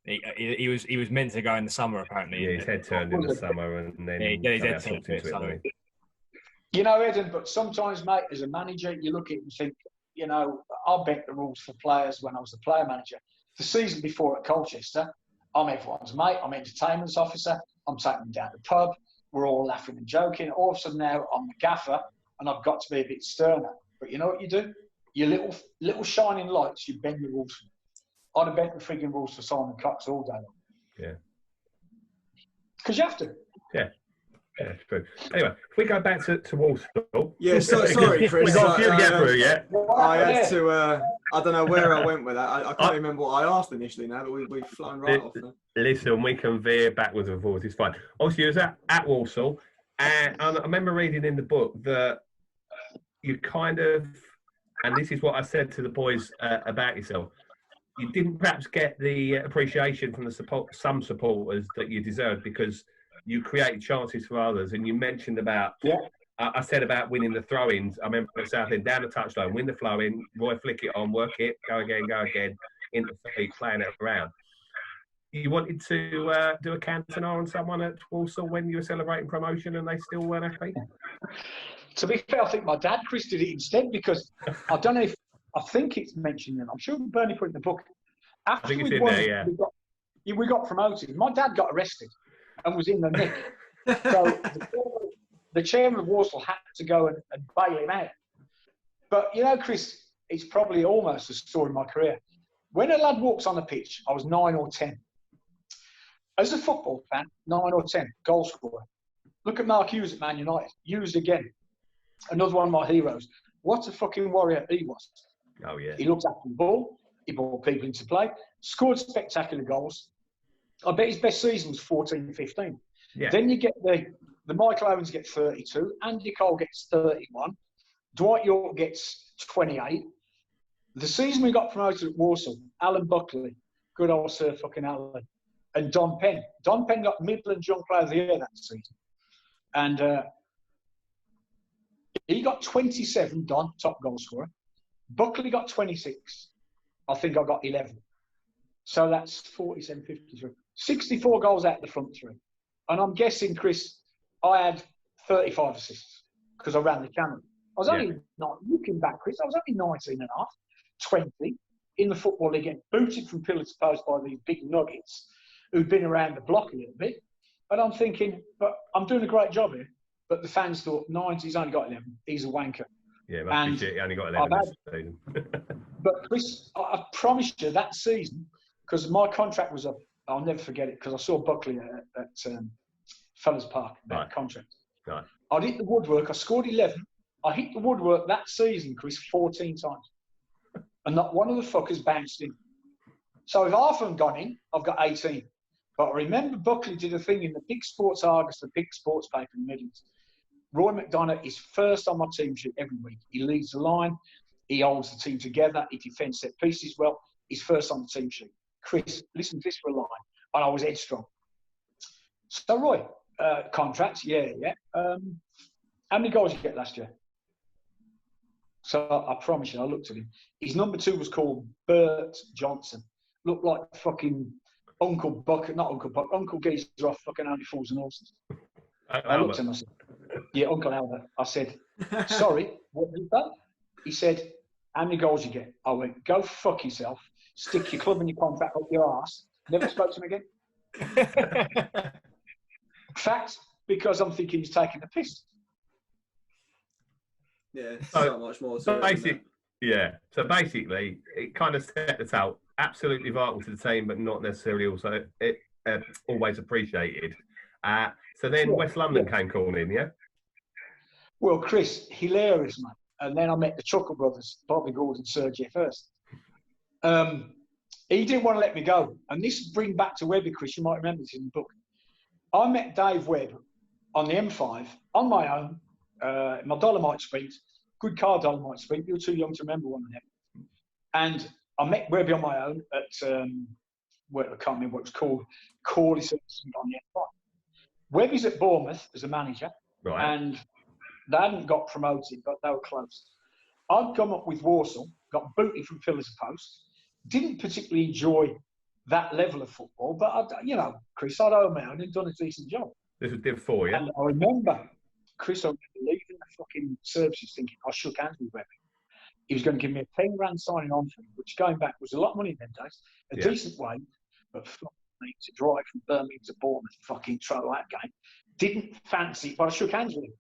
B: he was meant to go in the summer apparently.
C: Yeah, his head turned in the summer, and then
B: he got his head turned into it.
D: You know, Eden, but sometimes, mate, as a manager, you look at it and think, I bent the rules for players when I was the player manager. The season before at Colchester, I'm everyone's mate. I'm entertainment officer. I'm taking them down the pub. We're all laughing and joking. All of a sudden now I'm the gaffer and I've got to be a bit sterner. But you know what you do? Your little shining lights, you bend the rules. I'd have bent the frigging rules for Simon Cox all day long.
C: Yeah.
D: Because you have to.
C: Yeah. Yeah, it's true. Anyway, if we go back to Walsall.
A: Yeah, sorry, Chris.
C: We've got a few to get through yet.
A: I had to, I don't know where I went with that. I can't remember what I asked initially now, but we've flown right off now.
C: Listen, we can veer backwards and forwards. It's fine. Obviously, you was at Walsall, and I remember reading in the book that you kind of and this is what I said to the boys about yourself. You didn't perhaps get the appreciation from some supporters that you deserved, because you created chances for others. And you mentioned about, I said about winning the throw-ins. I remember at Southend, down the touchline, win the throw-in, Roy flick it on, work it, go again, into feet, playing it around. You wanted to do a cantonade on someone at Walsall when you were celebrating promotion and they still weren't happy?
D: To be fair, I think my dad, Chris, did it instead, because I don't know if, I think it's mentioned, and I'm sure Bernie put it in the book. After we won, we got promoted. My dad got arrested and was in the nick. So the chairman of Walsall had to go and bail him out. But, you know, Chris, it's probably almost a story of my career. When a lad walks on the pitch, I was 9 or 10. As a football fan, 9 or 10, goal scorer. Look at Mark Hughes at Man United. Hughes again. Another one of my heroes. What a fucking warrior he was.
C: Oh, yeah.
D: He looked after the ball. He brought people into play. Scored spectacular goals. I bet his best season was 14-15.
C: Yeah.
D: Then you get the Michael Owens get 32. Andy Cole gets 31. Dwight York gets 28. The season we got promoted at Walsall, Alan Buckley, good old Sir fucking Alan, and Don Penn. Don Penn got Midland Young Player of the Year that season. And he got 27, Don, top goal scorer. Buckley got 26. I think I got 11. So that's 47, 53. 64 goals out the front three. And I'm guessing, Chris, I had 35 assists because I ran the channel. I was only not looking back, Chris. I was only 19 and a half, 20 in the Football League, getting booted from pillar to post by these big nuggets who'd been around the block a little bit. And I'm thinking, but I'm doing a great job here. But the fans thought, 9, he's only got 11. He's a wanker.
C: Yeah, must be shit. He only got 11 this season.
D: But Chris, I promise you that season, because my contract was up, I'll never forget it, because I saw Buckley at Fellas Park, that contract.
C: Right.
D: I'd hit the woodwork. I scored 11. I hit the woodwork that season, Chris, 14 times. And not one of the fuckers bounced in. So if half of them gone in, I've got 18. But I remember Buckley did a thing in the big Sports Argus, the big sports paper in the Midlands. Roy McDonough is first on my team sheet every week. He leads the line. He holds the team together. He defends set pieces well. He's first on the team sheet. Chris, listen to this for a line. And I was headstrong. So, Roy, contracts, yeah. How many goals did you get last year? So I promise you, I looked at him. His number 2 was called Bert Johnson. Looked like fucking Uncle Buck, not Uncle Buck, Uncle Geezer off fucking Only Fools and Horses. I looked at him, I said, yeah, Uncle Albert. I said, sorry, what did that? He said, how many goals you get? I went, go fuck yourself, stick your club and your contract up your arse. Never spoke to him again. Fact, because I'm thinking he's taking the piss.
A: Yeah, so much more. So
C: basically, it kind of set us out. Absolutely vital to the team, but not necessarily also always appreciated. So then West London came calling in, yeah?
D: Well, Chris, hilarious, mate. And then I met the Chuckle brothers, Bobby Gould and Sir Jeff Hurst. He didn't want to let me go. And this brings back to Webby, Chris. You might remember this in the book. I met Dave Webb on the M5 on my own, my Dolomite Sprint, good car Dolomite Sprint. You were too young to remember one of them. And I met Webby on my own at, I can't remember what it was called, Corley on the M5. Webby's at Bournemouth as a manager,
C: right.
D: And they hadn't got promoted, but they were close. I'd come up with Walsall, got booted from pillar to post, didn't particularly enjoy that level of football, but, Chris, I'd owned my own and done a decent job.
C: This was Div 4, yeah?
D: And I remember, Chris, I was leaving the fucking services thinking, I shook hands with Webby. He was going to give me a 10 grand signing on fee, which going back was a lot of money in them days, a decent wage, but fuck me, to drive from Birmingham to Bournemouth, fucking throw that game. Didn't fancy it, but I shook hands with him.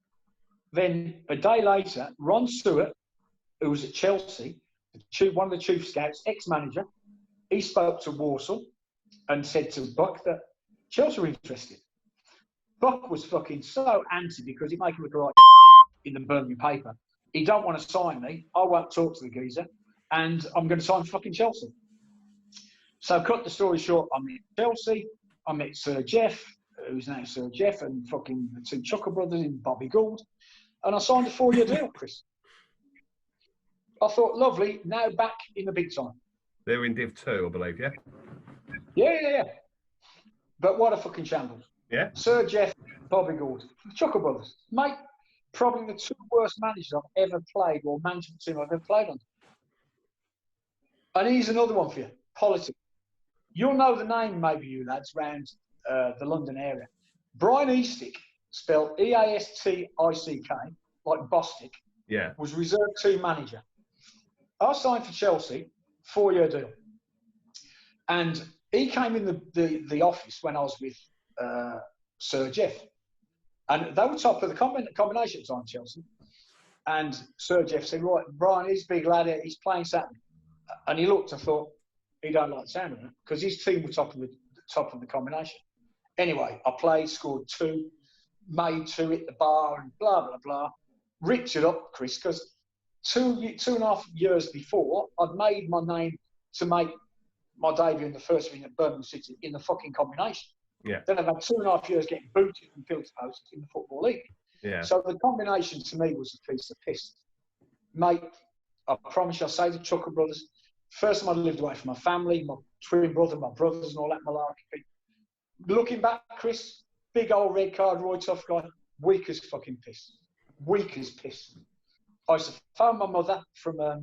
D: Then a day later, Ron Stewart, who was at Chelsea, one of the chief scouts, ex-manager, he spoke to Walsall and said to Buck that Chelsea were interested. Buck was fucking so anti because he'd make him look like in the Birmingham paper. He don't want to sign me. I won't talk to the geezer, and I'm going to sign fucking Chelsea. So cut the story short, I met Chelsea. I met Sir Jeff, who's now Sir Jeff, and fucking the 2 Chuckle brothers in Bobby Gould. And I signed a 4-year deal, Chris. I thought, lovely, now back in the big time.
C: They're in Div 2, I believe, yeah?
D: Yeah. But what a fucking shambles.
C: Yeah?
D: Sir Jeff, Bobby Gould, Chuckle Brothers. Mate, probably the two worst managers I've ever played, or management team I've ever played on. And here's another one for you, politics. You'll know the name, maybe you lads, around the London area. Brian Eastick, spelled E-A-S-T-I-C-K, like Bostic,
C: Yeah.
D: was reserve team manager. I signed for Chelsea, 4-year deal. And he came in the office when I was with Sir Jeff. And they were top of the combination at the time, Chelsea. And Sir Jeff said, right, Brian, he's a big lad, he's playing Saturday. And he looked and thought, he don't like the sound of it, because his team were top of the combination. Anyway, I played, scored 2, made 2 at the bar, and blah, blah, blah. Ripped it up, Chris, because 2.5 years before, I'd made my name to make my debut in the first thing at Birmingham City in the fucking combination.
C: Yeah.
D: Then I've had 2.5 years getting booted from field to post in the Football League.
C: Yeah.
D: So the combination to me was a piece of piss. Mate, I promise you, I say the Chuckle Brothers, first time I lived away from my family, my twin brother, my brothers and all that malarkey. Looking back, Chris, big old red card, Roy Tough guy, weak as fucking piss. Weak as piss. I used to phone my mother from the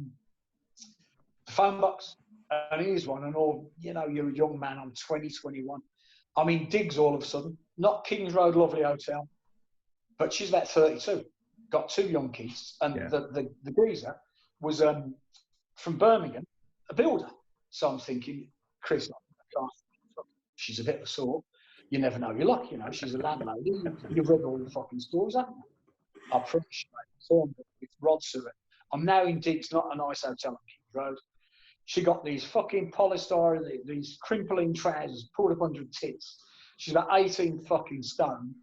D: phone box, and here's one, and all, you know, you're a young man, I'm 20, 21. I'm in digs all of a sudden, not Kings Road, lovely hotel, but she's about 32, got 2 young kids, and
C: yeah.
D: the geezer was from Birmingham, a builder. So I'm thinking, Chris, she's a bit of a sort. You never know your luck, you know. She's a landlady. You've read all the fucking stories, haven't you? I appreciate it. With Rod Stewart. I'm now in digs, not a nice hotel on Kings Road. She got these fucking polystyrene, these crimpling trousers pulled up under her tits. She's about 18 fucking stone.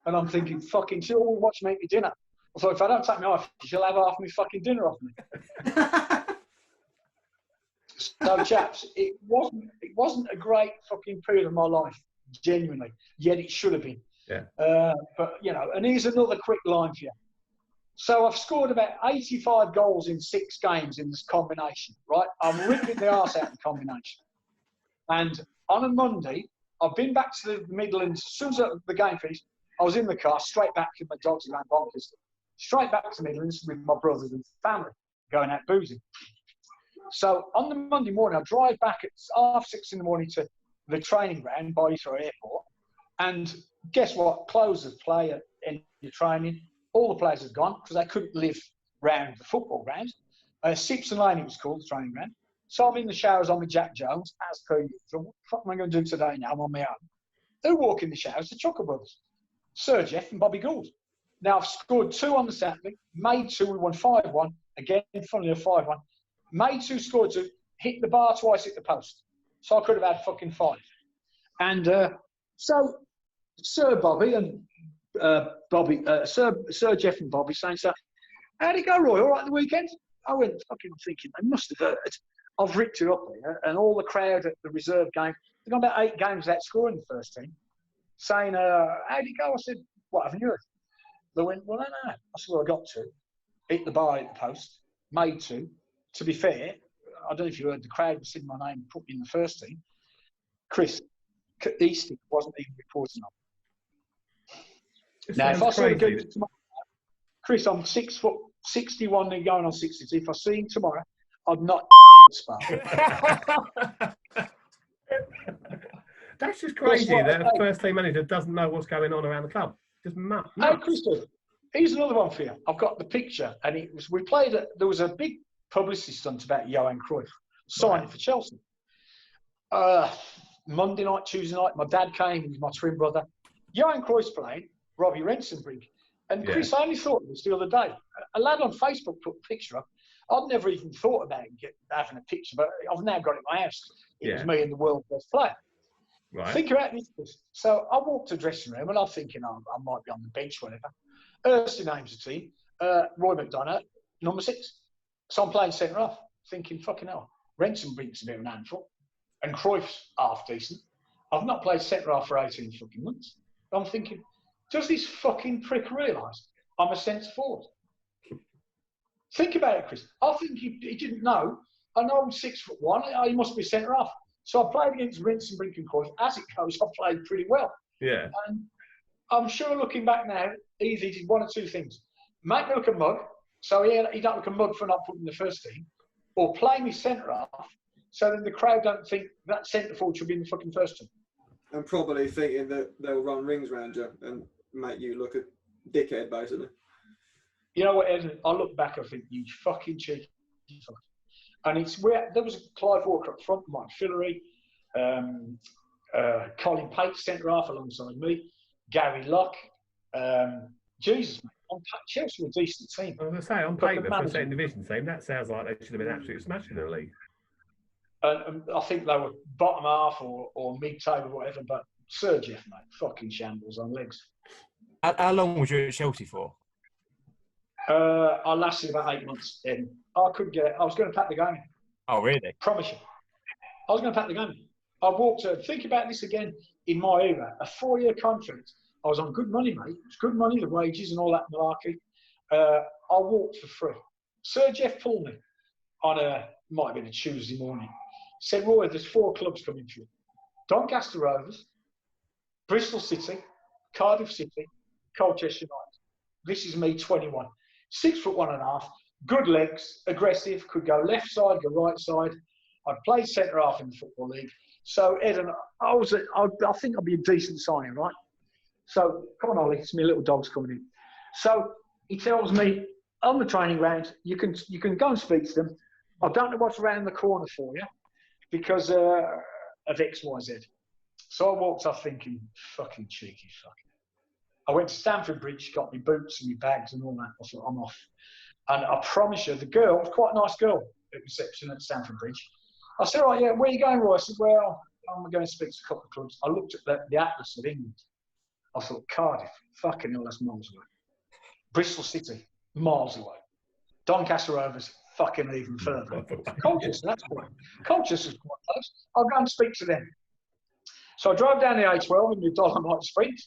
D: And I'm thinking, fucking, she'll all watch me eat dinner. I thought, if I don't take my off, she'll have half my fucking dinner off me. So, chaps, it wasn't a great fucking period of my life, genuinely. Yet it should have been.
C: Yeah.
D: But, you know, and here's another quick line for you. So I've scored about 85 goals in 6 games in this combination, right? I'm ripping the arse out of the combination. And on a Monday, I've been back to the Midlands. As soon as the game finished, I was in the car, straight back to my dogs around bonkers. Straight back to the Midlands with my brothers and family, going out boozing. So on the Monday morning, I drive back at 6:30 in the morning to the training ground by E04 Airport. And guess what? Close of play at end of training. All the players had gone because they couldn't live round the football ground. Sipson Lane, it was called, the training ground. So I'm in the showers on with Jack Jones, as per usual. What the fuck am I going to do today now? I'm on my own. Who walk in the showers? The Chuckle Brothers. Sir Jeff and Bobby Gould. Now, I've scored 2 on the Saturday, made 2, we won 5-1. Again, funnily enough, 5-1. Made 2, scored 2, hit the bar twice at the post. So I could have had fucking 5. And so Sir Bobby and Sir Jeff and Bobby saying, so, how'd it go, Roy? All right the weekend? I went fucking thinking, they must have heard. I've ripped it up here, and all the crowd at the reserve game, they've got about 8 games without scoring the first team, saying, how'd it go? I said, what, haven't you heard? They went, well, no. I said, well, I got 2. Hit the bar at the post, made 2. To be fair, I don't know if you heard, the crowd was singing my name, put me in the first team. Chris Easton wasn't even reporting on. Now, if I saw the game tomorrow, Chris, I'm 6 foot 61 and going on 60. If I see him tomorrow, I'd not spark.
C: That's just crazy that a first team manager doesn't know what's going on around the club. Just nuts.
D: Hey, Christopher, here's another one for you. I've got the picture, and there was a big publicity stunt about Johan Cruyff signing for Chelsea. Monday night, Tuesday night, my dad came with my twin brother. Johan Cruyff's playing, Robbie Rensenbrink. And Chris, I only thought of this the other day. A lad on Facebook put a picture up. I'd never even thought about having a picture, but I've now got it in my house. It was me and the world's best player.
C: Right.
D: Think about this. So I walked to the dressing room and I'm thinking, I might be on the bench, whatever. Erskine names the team. Roy McDonough, number 6. So I'm playing centre half, thinking, fucking hell, Rensenbrink's a bit of an handful, and Cruyff's half decent. I've not played centre half for 18 fucking months. I'm thinking, does this fucking prick realise I'm a centre forward? Think about it, Chris. I think he didn't know. I know I'm 6'1". He must be centre half. So I played against Rince and Brink and Court. As it goes, I played pretty well.
C: Yeah.
D: And I'm sure looking back now, either he did one or two things. Make me look a mug, so he don't look a mug for not putting the first team, or play me centre half, so then the crowd don't think that centre forward should be in the fucking first team.
A: And probably thinking that they'll run rings round you and make you look a dickhead, basically.
D: You know what, Ed? I look back, I think, you fucking cheeky fuck. And it's where there was Clive Walker up front, Mike Fillery, Colin Pate, centre half alongside me, Gary Locke. Jesus, mate, Chelsea were a decent team.
C: I was going to say, on paper, for a second division team, that sounds like they should have been absolutely smashing in the league.
D: And I think they were bottom half or mid-table or whatever, but Sir Jeff, mate, fucking shambles on legs.
B: How long was you at Chelsea for?
D: I lasted about 8 months. And I couldn't get it. I was going to pack the game in.
B: Oh, really?
D: Promise you. I was going to pack the game in. I walked think about this again in my era. A 4-year contract. I was on good money, mate. It was good money, the wages and all that malarkey. I walked for free. Sir Jeff pulled me on might have been a Tuesday morning. Said, Roy, there's 4 clubs coming through. Doncaster Rovers, Bristol City, Cardiff City, Colchester United. This is me, 21. 6'1½", good legs, aggressive, could go left side, go right side. I'd played centre half in the Football League. So, Ed, and I think I'd be a decent signing, right? So, come on, Ollie, it's my little dog's coming in. So, he tells me, on the training ground, you can go and speak to them. I don't know what's around the corner for you because of X, Y, Z. So I walked off thinking, fucking cheeky fuck. I went to Stamford Bridge, got my boots and my bags and all that. I thought, I'm off. And I promise you, the girl was quite a nice girl at reception at Stamford Bridge. I said, right, yeah, where are you going, Roy? I said, well, I'm going to speak to a couple of clubs. I looked at the atlas of England. I thought, Cardiff, fucking hell, that's miles away. Bristol City, miles away. Doncaster Rovers, fucking even further. Colchester, that's quite. Colchester's quite close. I'll go and speak to them. So I drove down the A12 in my Dolomite Sprint,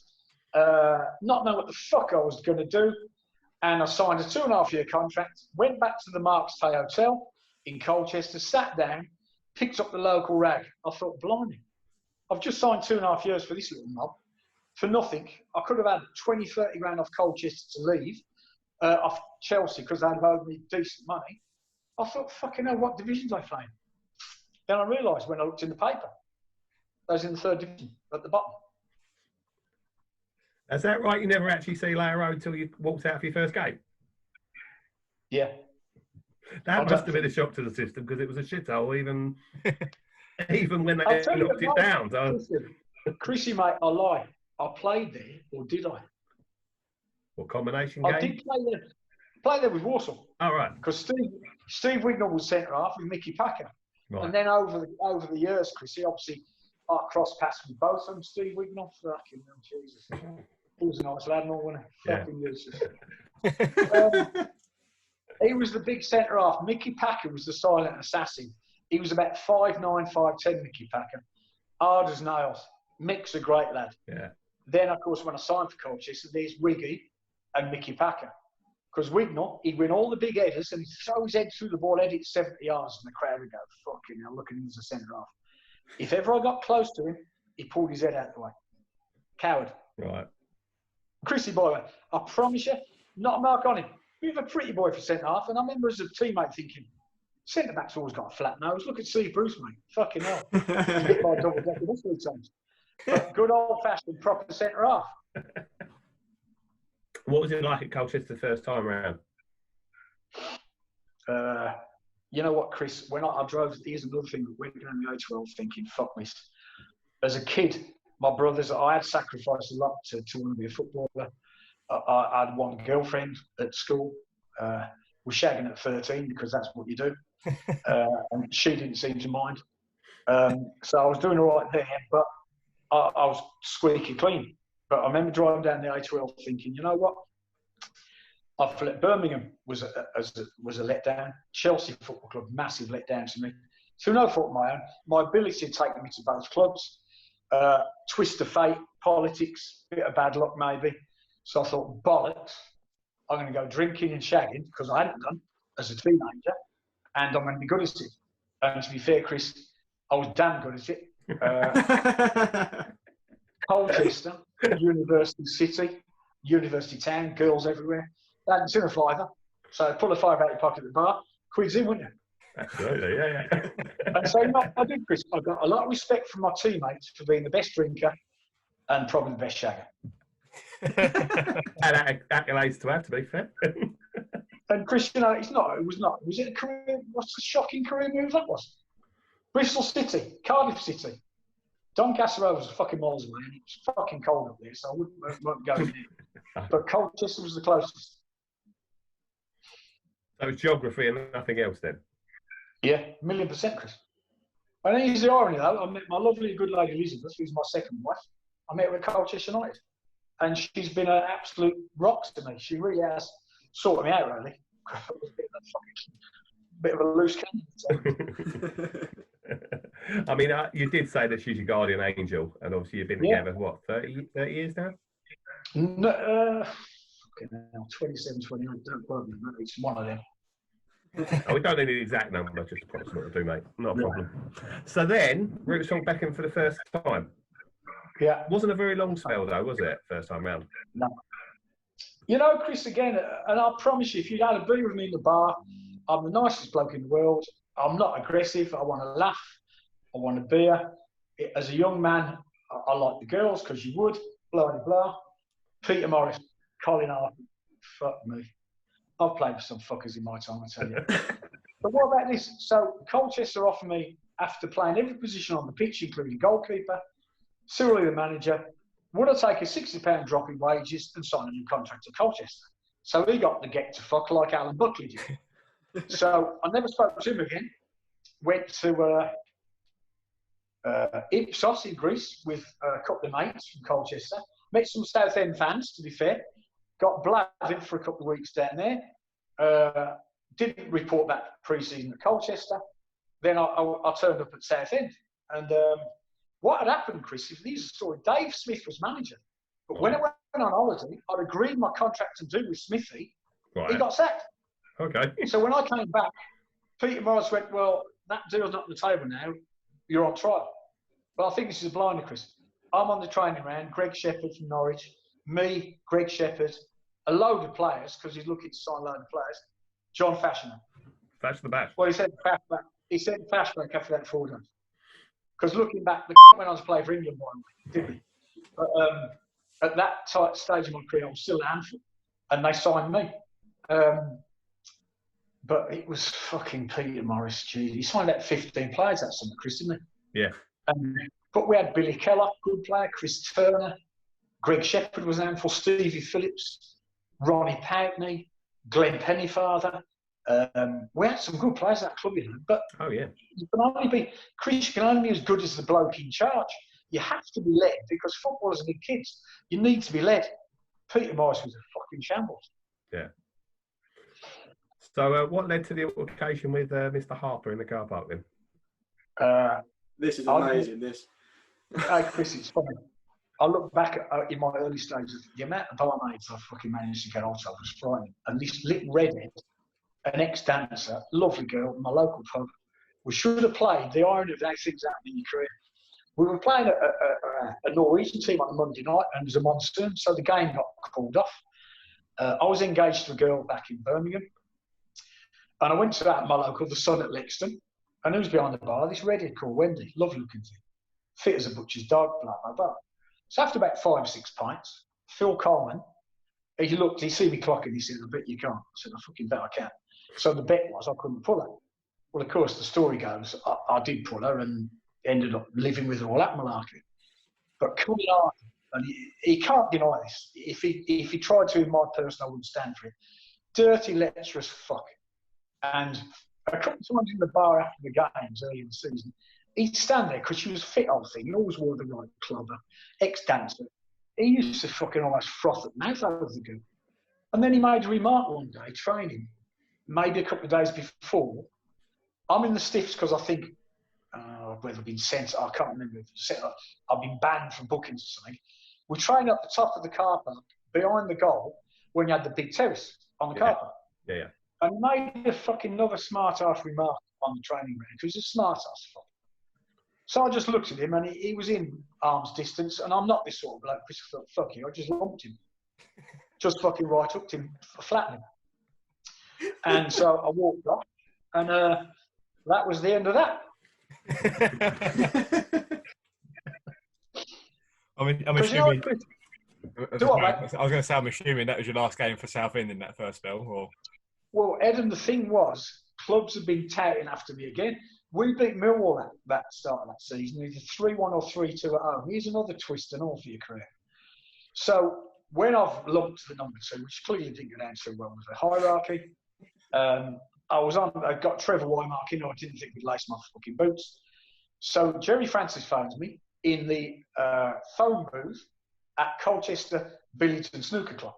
D: not knowing what the fuck I was going to do, and I signed a 2.5-year contract, went back to the Marks Tay Hotel in Colchester, sat down, picked up the local rag. I thought, blimey, I've just signed 2.5 years for this little mob for nothing. I could have had 20, 30 grand off Colchester to leave, off Chelsea, because they'd owed me decent money. I thought, fucking hell, what divisions I play in? Then I realised when I looked in the paper, I was in the 3rd division at the bottom.
C: Is that right? You never actually see Layer Road until you walked out for your first game?
D: Yeah.
C: That must have been a shock to the system because it was a shithole even when they knocked it down. So.
D: Chrissy, mate, I lie. I played there, or did I?
C: What combination game?
D: I did play there with Walsall.
C: Oh, right.
D: Because Steve Wignall was centre half with Mickey Packer.
C: Right.
D: And then over the years, Chrissy, obviously, I crossed paths with both of them. Steve Wignall, fucking hell, Jesus. He was a nice lad, wasn't he?
C: Yeah.
D: Fucking useless. He was the big centre half. Mickey Packer was the silent assassin. He was about 5'9", 5'10", Mickey Packer. Hard as nails. Mick's a great lad.
C: Yeah.
D: Then, of course, when I signed for Colchester, there's Wiggy and Mickey Packer. Because Wignall, he'd win all the big headers and he'd throw his head through the ball, head it 70 yards, and the crowd would go, fucking hell, look at him as a centre half. If ever I got close to him, he pulled his head out the way. Coward.
C: Right.
D: Chrissy boy, I promise you, not a mark on him. We have a pretty boy for centre half, and I remember as a teammate thinking, centre back's always got a flat nose. Look at Steve Bruce, mate. Fucking hell. He's hit by a double decker this 3 times. But good old fashioned proper centre half.
C: What was it like at Colchester the first time around?
D: You know what, Chris? When I drove, here's another thing that went down the A12 thinking, fuck this. As a kid, my brothers, I had sacrificed a lot to want to be a footballer. I had one girlfriend at school. Was shagging at 13 because that's what you do. And she didn't seem to mind. So I was doing all right there, but I was squeaky clean. But I remember driving down the A12 thinking, you know what? Birmingham was a letdown. Chelsea Football Club, massive letdown to me. Through no fault of my own, my ability had taken me to both clubs. Twist of fate, politics, bit of bad luck maybe. So I thought, bollocks, I'm going to go drinking and shagging, because I hadn't done. as a teenager, and I'm going to be good at it. And to be fair, Chris, I was damn good at it. Colchester, University City, University Town, girls everywhere. They hadn't seen a fiver. So pull a five out of your pocket at the bar, quids in, wouldn't you?
C: Absolutely, yeah.
D: And so, I did, Chris. I got a lot of respect from my teammates for being the best drinker and probably the best shagger.
C: And accolades to have, to be fair.
D: And Chris, it was not. Was it a career? What's a shocking career move that was? Bristol City, Cardiff City. Doncaster Rovers was fucking miles away, and it was fucking cold up there, so I wouldn't go there. But Colchester was the closest.
C: So it's geography and nothing else then?
D: Yeah, 1,000,000%, Chris. And here's the irony, though. I met my lovely good lady Elizabeth, who's my second wife. I met her at Colchester United. And she's been an absolute rock to me. She really has sorted me out, really. I was a bit of a loose cannon.
C: I mean, you did say that she's your guardian angel, and obviously you've been together, what, 30 years now?
D: No, 27, 28, don't quote me, it's one of them.
C: Oh, we don't need the exact number, just approximate will do, mate. Not a problem. So then, Roots song back in for the first time.
D: Yeah.
C: Wasn't a very long spell, though, was it, first time round?
D: No. Chris, again, and I promise you, if you'd had a beer with me in the bar, I'm the nicest bloke in the world. I'm not aggressive. I want to laugh. I want a beer. As a young man, I like the girls, because you would. Blah, blah, blah. Peter Morris, Colin Harper. Fuck me. I've played with some fuckers in my time, I tell you. But what about this? So Colchester offered me, after playing every position on the pitch, including goalkeeper, Cyril, the manager, would I take a £60 drop in wages and sign a new contract at Colchester? So he got the get to fuck like Alan Buckley did. So I never spoke to him again. Went to Ipsos in Greece with a couple of mates from Colchester. Met some Southend fans, to be fair. Got blathered for a couple of weeks down there. Didn't report back pre-season at Colchester. Then I turned up at Southend. And what had happened, Chris, is this story. Dave Smith was manager. But when I went on holiday, I'd agreed my contract to do with Smithy. Right. He got sacked.
C: Okay.
D: So when I came back, Peter Morris went, well, that deal's not on the table now. You're on trial. But I think this is a blinder, Chris. I'm on the training round. Greg Shepherd from Norwich. Me, Greg Shepherd. A load of players, because he's looking to sign a load of players. John Fashioner.
C: That's the best.
D: Well, he said flashback after that 4 days. Because looking back, when I was playing for England, didn't he? But at that stage of my career, I was still a handful. And they signed me. But it was fucking Peter Morris, gee. He signed out 15 players that summer, Chris, didn't he?
C: Yeah.
D: But we had Billy Keller, good player, Chris Turner, Greg Shepherd was an handful, Stevie Phillips, Ronnie Poutney, Glenn Pennyfather. We had some good players at that club, you know. But you can only be, Chris, you can only be as good as the bloke in charge. You have to be led, because footballers are big kids. You need to be led. Peter Morris was a fucking shambles.
C: Yeah. So what led to the altercation with Mr. Harper in the car park then?
A: This is amazing, this.
D: Hey, Chris, it's funny. I look back at, in my early stages, the amount of barmaids I fucking managed to get hold of was frightening. And this little redhead, an ex-dancer, lovely girl, my local pub, we should have played, the irony of how things happen in your career. We were playing a Norwegian team on a Monday night, and it was a monsoon, so the game got called off. I was engaged to a girl back in Birmingham, and I went to that, my local, the Sun at Lexton, and who was behind the bar? This redhead called Wendy, lovely looking thing, fit as a butcher's dog, blah, blah, blah. So after about 5 or 6 pints, Phil Coleman, he see me clocking, he said, I bet you can't. I said, I fucking bet I can. So the bet was I couldn't pull her. Well, of course, the story goes, I did pull her and ended up living with her all that malarkey. But coming on, and he can't deny this. If he tried to in my person, I wouldn't stand for it. Dirty, lecherous fuck. And a couple of times in the bar after the games early in the season, he'd stand there because she was a fit old thing. He always wore the right clubber, ex-dancer. He used to fucking almost froth at mouth over the girl. And then he made a remark one day, training, maybe a couple of days before. I'm in the stiffs because I think, whether I've been sent, I can't remember. I've been banned from bookings or something. We trained up the top of the car park behind the goal when you had the big terrace on the car park.
C: Yeah.
D: And made a fucking another smart-ass remark on the training ground. He was a smart-ass fuck. So I just looked at him, and he was in arm's distance, and I'm not this sort of bloke. Fuck you, I just lumped him. Just fucking right hooked him, flattened him. And so I walked off, and that was the end of that.
B: I'm assuming.
D: I was
B: going to say, I'm assuming that was your last game for Southend in that first spell, or?
D: Well, Ed, the thing was, clubs have been touting after me again. We beat Millwall at that start of that season, either 3-1 or 3-2 at home. Here's another twist and all for your career. So when I've lumped the number 2, which clearly didn't go down so well with the hierarchy, I got Trevor Wymark in, I didn't think we'd lace my fucking boots. So Jerry Francis phones me in the phone booth at Colchester Billington Snooker Club.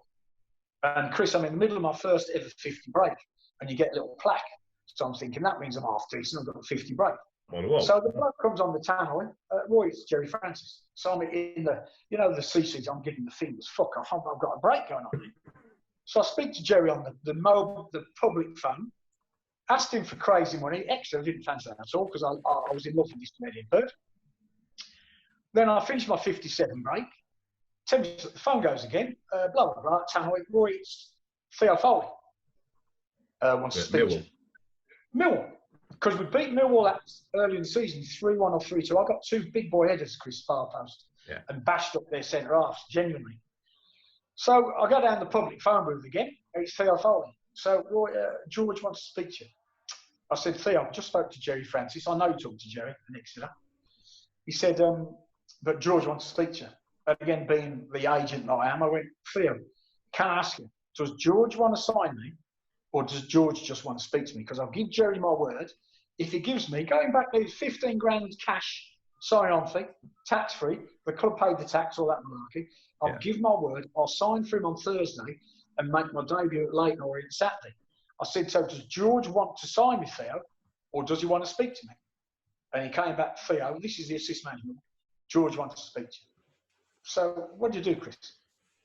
D: And Chris, I'm in the middle of my first ever 50 break, and you get a little plaque. So I'm thinking that means I'm half decent. I've got a 50 break. So the bloke comes on the tannoy. Roy, it's Jerry Francis. So I'm in the, the CCs. I'm giving the fingers. Fuck off! I've got a break going on. So I speak to Jerry on the public phone. Asked him for crazy money. Extra, I didn't fancy that at all because I was in love with this Canadian bird. Then I finished my 57 break. 10 minutes, the phone goes again. Blah blah blah. Tannoy, Roy, it's Theo Foley. Wants to speak to you. Millwall, because we beat Millwall early in the season, 3-1 or 3-2. I got 2 big boy headers, Chris, far post, and bashed up their centre halves, genuinely. So I go down the public phone booth again. It's Theo Foley. So Roy, George wants to speak to you. I said, Theo, I just spoke to Jerry Francis. I know you talked to Jerry in Exeter. He said, but George wants to speak to you. And again, being the agent that I am, I went, Theo, can I ask you, does George want to sign me? Or does George just want to speak to me? Because I'll give Jerry my word. If he gives me, going back there, 15 grand cash sign-on fee, tax-free, the club paid the tax, all that malarkey. I'll give my word. I'll sign for him on Thursday and make my debut at Leighton Orient Saturday. I said, so does George want to sign me, Theo, or does he want to speak to me? And he came back, Theo, this is the assist management. George wants to speak to you. So what do you do, Chris?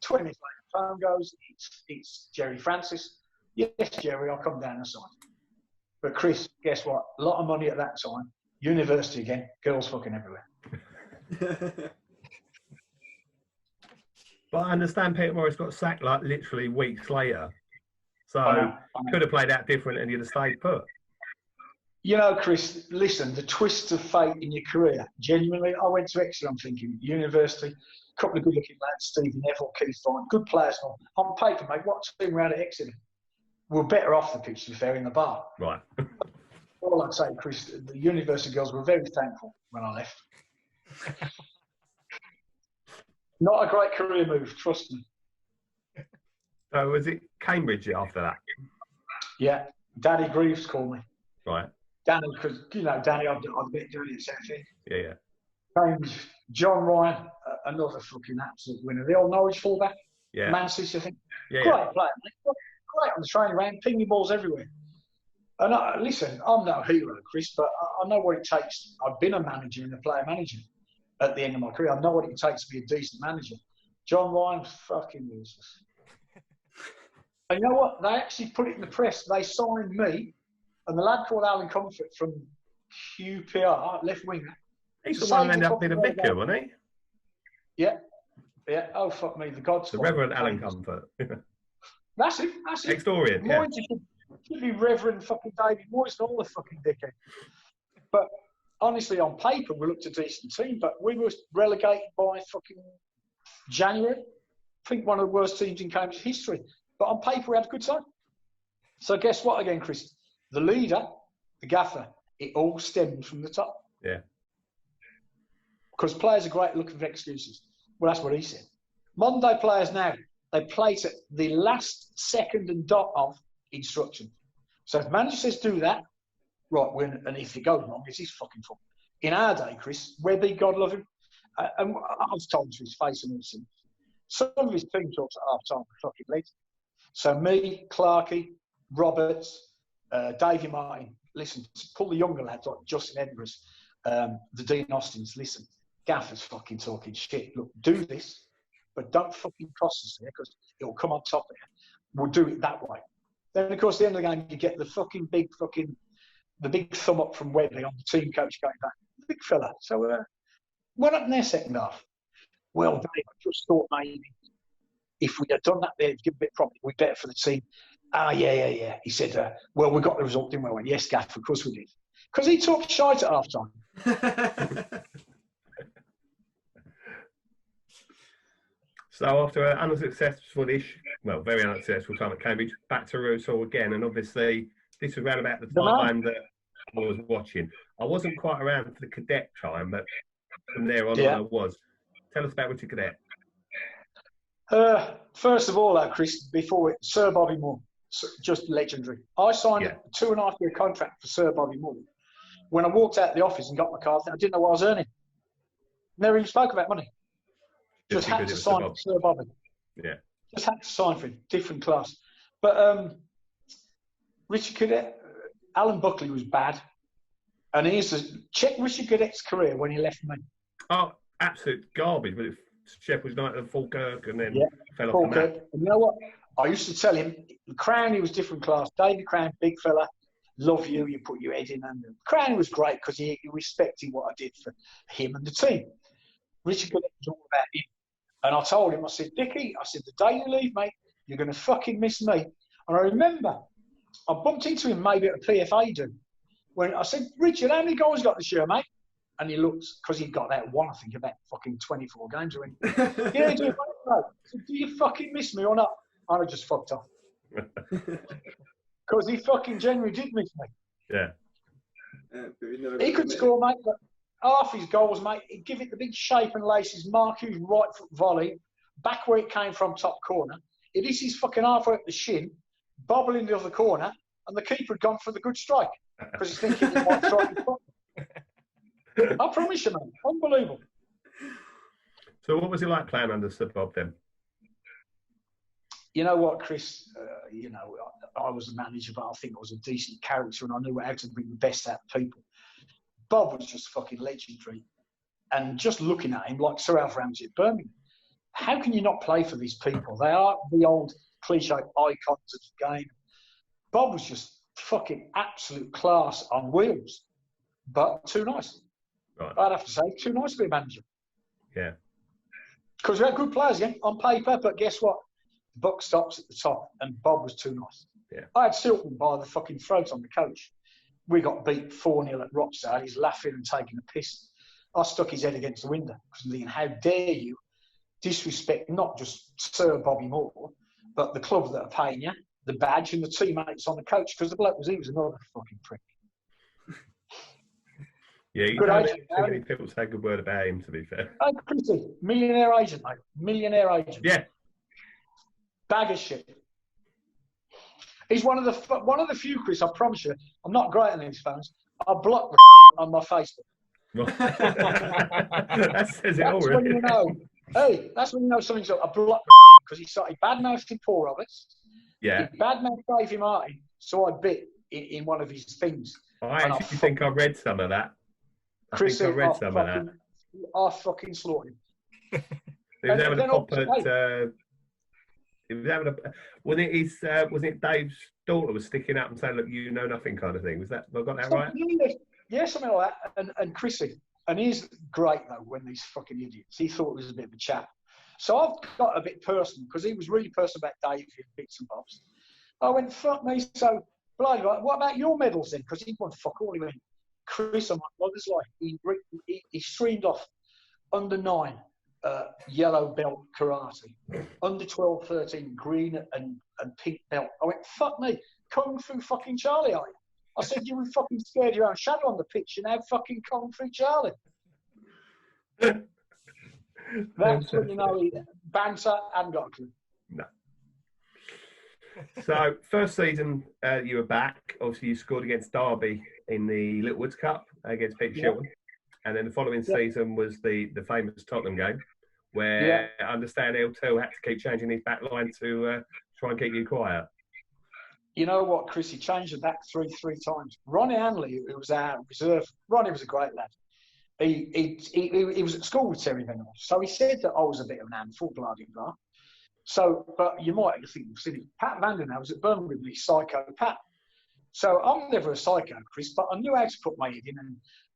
D: 20 minutes later, the phone goes, it's Jerry Francis. Yes, Jerry, I'll come down and sign. But Chris, guess what? A lot of money at that time. University again. Girls fucking everywhere.
C: But I understand Peter Morris got sacked like literally weeks later. So I know. Could have played out different and you'd have stayed put.
D: Chris, listen, the twists of fate in your career. Genuinely, I went to Exeter, I'm thinking, university, a couple of good-looking lads, Stephen Neville, Keith Fine, good players. On paper, mate, what team around at Exeter? We're better off the pitch, to be fair, in the bar.
C: Right.
D: All I'd say, Chris, the university girls were very thankful when I left. Not a great career move, trust me.
C: So was it Cambridge after that?
D: Yeah. Danny Greaves called me.
C: Right.
D: Danny, because, Danny, I've been doing it, same thing.
C: Yeah.
D: Cambridge, John Ryan, another fucking absolute winner. The old Norwich fullback.
C: Yeah.
D: Man City, I think.
C: Yeah.
D: Great player, mate. Great on the training ground, pinging balls everywhere. And listen, I'm no hero, Chris, but I know what it takes. I've been a manager and a player manager at the end of my career. I know what it takes to be a decent manager. John Ryan's fucking useless. And you know what? They actually put it in the press. They signed me and the lad called Alan Comfort from QPR, left winger.
C: He's the one who ended up being a vicar, wasn't he?
D: Yeah. Yeah. Oh, fuck me. The God's
C: The Reverend Alan Comfort.
D: That's it.
C: Ex-Orient, yeah.
D: Should be Reverend fucking David Moyes and all the fucking dickhead. But honestly, on paper, we looked a decent team, but we were relegated by fucking January. I think one of the worst teams in Cambridge history. But on paper, we had a good time. So guess what again, Chris? The leader, the gaffer, it all stemmed from the top.
C: Yeah.
D: Because players are great looking for excuses. Well, that's what he said. Modern day players now, they play to the last second and dot of instruction. So if the manager says do that, right, and if it goes wrong, it's his fucking fault. In our day, Chris, Webby, God love him, and I was told to his face and everything. Some of his team talks at half time for fucking late. So me, Clarkey, Roberts, Davey Martin, listen, pull the younger lads like Justin Edwards, the Dean Austins, listen, Gaffer's fucking talking shit. Look, do this, but don't fucking cross us here because it'll come on top of you. We'll do it that way. Then, of course, at the end of the game, you get the big thumb up from Webley on the team coach going back. Big fella. So, what happened there second half? Well, Dave, I just thought maybe if we'd have done that there, give a bit probably we'd better for the team. Yeah. He said, well, we got the result, didn't we? I went, yes, Gaff, of course we did. Because he talked shite at half time.
C: So after an unsuccessful-ish, well, very unsuccessful time at Cambridge, back to Rousseau again, and obviously this was around about the time that I was watching. I wasn't quite around for the cadet time, but from there on I was. Tell us about Richard Cadet.
D: First of all, Chris, before Sir Bobby Moore, just legendary. I signed a 2.5-year contract for Sir Bobby Moore. When I walked out of the office and got my card, I didn't know what I was earning. Never even spoke about money. Just had to sign for Sir Bobby.
C: Yeah.
D: Just had to sign for a different class. But Richard Cadet, Alan Buckley was bad. And check Richard Cadet's career when he left me.
C: Oh, absolute garbage. But Sheffield United and Falkirk and then fell off the map.
D: And you know what? I used to tell him, Crowney was different class. David Crown, big fella, love you, you put your head in. And Crowney was great because he respected what I did for him and the team. Richard Cadet was all about him. And I told him, I said, Dickie, I said, the day you leave, mate, you're going to fucking miss me. And I remember I bumped into him maybe at a PFA do. When I said, Richard, how many goals got this year, mate? And he looked, because he got that one, I think, about fucking 24 games. He went, yeah, do you, I said, do you fucking miss me or not? And I just fucked off. Because he fucking genuinely did miss me.
C: Yeah.
D: He could score, mate, but half his goals, mate, he'd give it the big shape and laces, Mark Hughes right foot volley, back where it came from, top corner. It is his fucking halfway up the shin, bobble in the other corner, and the keeper had gone for the good strike because he's thinking he might strike his foot. I promise you, man, unbelievable.
C: So, what was it like playing under Sir Bob then?
D: You know what, Chris? I was the manager, but I think I was a decent character and I knew how to bring the best out of people. Bob was just fucking legendary. And just looking at him, like Sir Alf Ramsey at Birmingham, how can you not play for these people? They are the old cliche icons of the game. Bob was just fucking absolute class on wheels, but too nice.
C: Right.
D: I'd have to say, too nice to be a manager.
C: Yeah.
D: Because we had good players again on paper, but guess what? The buck stops at the top, and Bob was too nice.
C: Yeah. I
D: had Silton by the fucking throat on the coach. We got beat 4-0 at Rochdale. He's laughing and taking a piss. I stuck his head against the window because I'm thinking, how dare you disrespect not just Sir Bobby Moore, but the club that are paying you, the badge, and the teammates on the coach, because the bloke he was another fucking prick.
C: Yeah, you don't have too many people say a good word about him, to be fair.
D: Oh, Chrissy, millionaire agent, mate. Millionaire agent.
C: Yeah.
D: Bag of shit. He's one of the few, Chris, I promise you, I'm not great on these phones. I block the on my Facebook.
C: That says it all,
D: really. When you know, hey, that's when you know something's up. I block because he started bad-mouthing Paul Roberts.
C: Yeah.
D: He bad-mouthed Davey Martin, so I bit in one of his things.
C: I actually think I read some of that.
D: Chris,
C: I read some of that.
D: I fucking slaughtered him.
C: He was having a pop at... Was it Dave's daughter was sticking up and saying, "Look, you know nothing," kind of thing? Was that? Have I got that right?
D: Yeah, something like that. And Chrissy, and he's great though. When these fucking idiots, he thought he was a bit of a chap. So I've got a bit personal because he was really personal about Dave and bits and bobs. I went, fuck me. So, what about your medals then? Because he won fuck all. He went, Chris, I'm like, mother's life. He streamed off under 9. Yellow belt karate, under 12, 13 green and pink belt. I went, fuck me, Kung Fu fucking Charlie, are you? I said, you were fucking scared your own shadow on the pitch and have fucking Kung Fu Charlie. That's when you know he banter and got a clue.
C: No. So, first season you were back. Obviously, you scored against Derby in the Little Woods Cup against Pete Shilton. And then the following season was the famous Tottenham game, where I understand L2 had to keep changing his back line to try and keep you quiet.
D: You know what, Chris? He changed the back three times. Ronnie Hanley, who was our reserve, Ronnie was a great lad. He was at school with Terry Venables, so he said that I was a bit of an handful, blah, blah, blah. So, but you might think you've seen it. Pat Vandenau was at Birmingham with me, Psycho Pat. So I'm never a psycho, Chris, but I knew how to put my head in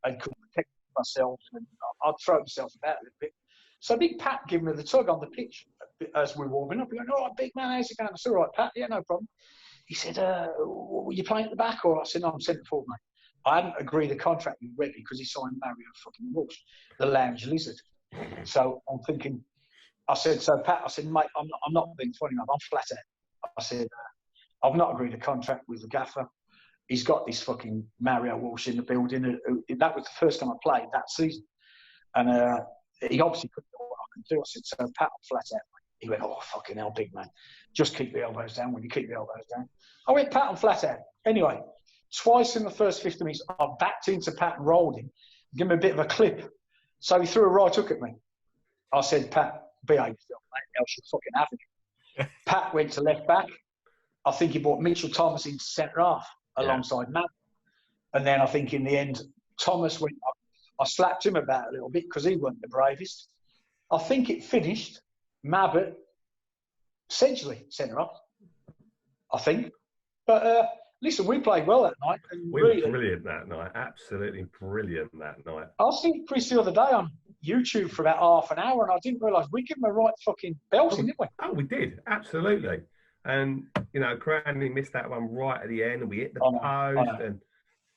D: and could protect myself, and I'd throw myself about a little bit. So Big Pat gave me the tug on the pitch as we were warming up. He went, "All right, big man, how's it going?" I said, "All right, Pat, yeah, no problem." He said, "Were you playing at the back?" Or I said, "No, I'm centre forward, mate." I hadn't agreed a contract with Webby because he signed Mario fucking Walsh, the lounge lizard. So I'm thinking, I said, "So Pat," I said, "Mate, I'm not being funny, man. I'm flat out." I said, "I've not agreed a contract with the gaffer. He's got this fucking Mario Walsh in the building. That was the first time I played that season. And he obviously couldn't do what I could do." I said, "So Pat, I'm flat out." He went, "Oh, fucking hell, big man. Just keep the elbows down when you keep the elbows down." I went, "Pat, I'm flat out." Anyway, twice in the first 50 minutes, I backed into Pat and rolled him, give him a bit of a clip. So he threw a right hook at me. I said, "Pat, behave yourself, mate, else you're fucking having it." Pat went to left back. I think he brought Mitchell Thomas into centre half alongside Matt. And then I think in the end, Thomas went up. I slapped him about a little bit because he wasn't the bravest. I think it finished Mabbott essentially centre half, I think. But listen, we played well that night. And
C: We were brilliant that night. Absolutely brilliant that night.
D: I was seeing Chris the other day on YouTube for about half an hour, and I didn't realise we gave him a right fucking belting, didn't we?
C: Oh, we did. Absolutely. And, you know, Cranley missed that one right at the end, and we hit the post, and,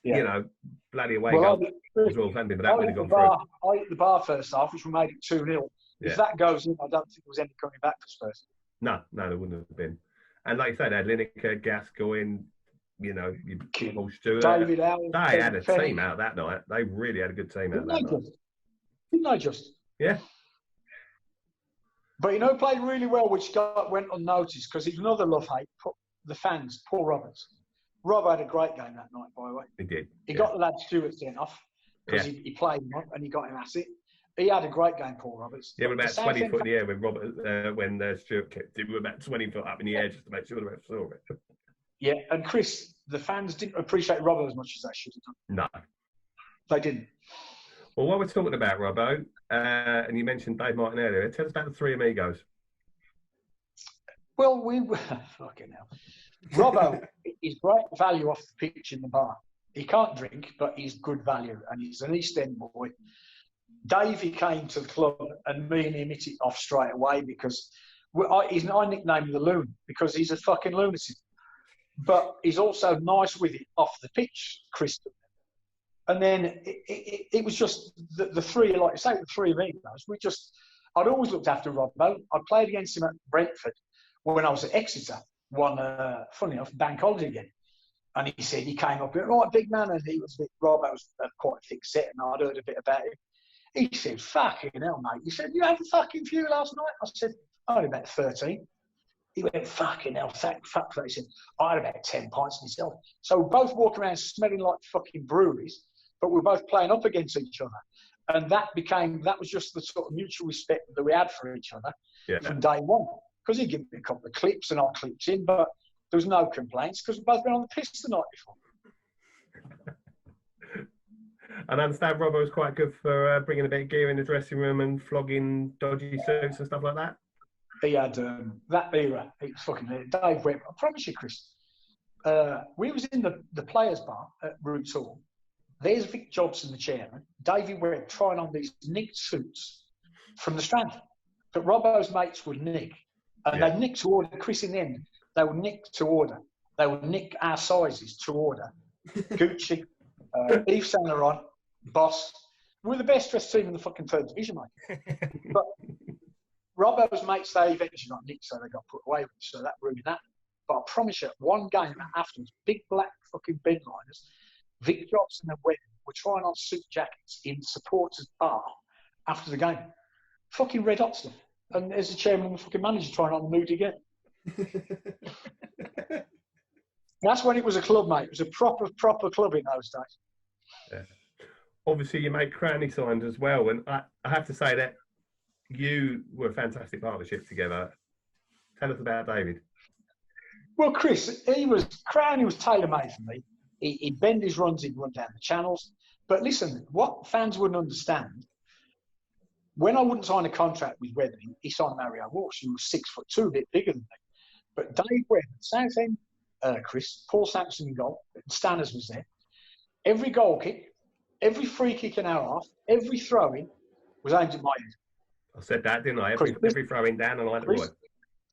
C: you know, bloody away goal as well, but that would have gone through.
D: I hit the bar first half, which we made it 2-0. If that goes in, I don't think there was any coming back for Spurs.
C: No, there wouldn't have been. And like you said, they had Lineker, Gascoigne, you know, Paul Stewart.
D: David Allen.
C: They had a team out that night. They really had a good team out that night.
D: Didn't they just?
C: Yeah.
D: But, you know, played really well, which went unnoticed because he's another love-hate. The fans, Paul Roberts. Rob had a great game that night, by the way.
C: He did.
D: He got the lad Stewart sent off because he played him up and he got him at it. He had a great game, Paul Roberts.
C: Yeah, but about 20 foot in the air when Stewart kept it. We were about 20 foot up in the air just to make sure the ref saw it.
D: Yeah, and Chris, the fans didn't appreciate Robbo as much as they should have done.
C: No.
D: They didn't.
C: Well, while we're talking about Robbo, and you mentioned Dave Martin earlier, tell us about the Three Amigos.
D: Well, fucking hell. Robbo is great value off the pitch in the bar. He can't drink, but he's good value, and he's an East End boy. Davey came to the club, and me and him hit it off straight away because I nicknamed him the Loon because he's a fucking lunatic. But he's also nice with it off the pitch, Chris. And then it was just the three, like you say, the three of us. I'd always looked after Robbo. I played against him at Brentford when I was at Exeter, funny enough, bank holiday again. And he said, he came up, right, big man, and he was Robbo was quite a thick set, and I'd heard a bit about him. He said, "Fucking hell, mate." He said, "You had a fucking few last night?" I said, "I had about 13. He went, "Fucking hell, fuck that." He said, "I had about 10 pints myself." So we both walked around smelling like fucking breweries, but we were both playing up against each other. And that was just the sort of mutual respect that we had for each other from day one. Because he'd give me a couple of clips and I'd clips in, but there was no complaints because we'd both been on the piss the night before.
C: And I understand Robbo was quite good for bringing a bit of gear in the dressing room and flogging dodgy suits and stuff like that.
D: He had that era. It was fucking Dave Webb. I promise you, Chris. We was in the players' bar at Roots Hall. There's Vic Jobson, the chairman. Davey Webb trying on these nicked suits from the Strand that Robbo's mates would nick, and they'd nick to order. Chris, in the end, they would nick to order. They would nick our sizes to order. Gucci, Yves Saint Laurent, Boss. We're the best dressed team in the fucking third division, mate. But Robbo's mates, they eventually got nicked, so they got put away, so that ruined that. But I promise you, one game afterwards, big black fucking bin liners, Vic Jobson and Webb were trying on suit jackets in supporters' bar after the game. Fucking red hot stuff. And there's the chairman and the fucking manager trying on the mood again. That's when it was a club, mate. It was a proper club in those days.
C: Yeah. Obviously, you made Cranley signs as well. And I have to say that you were a fantastic partnership together. Tell us about David.
D: Well, Chris, Cranley was tailor-made for me. He'd bend his runs, he'd run down the channels. But listen, what fans wouldn't understand, when I wouldn't sign a contract with Weatherly, he signed Mario Walsh, who was 6'2", a bit bigger than me. But Dave Webb, Southend, Chris, Paul Sampson in goal, and Stanners was there. Every goal kick, every free kick in our half, every throw-in was aimed at my head.
C: I said that, didn't I? Every throw-in down and I had it right.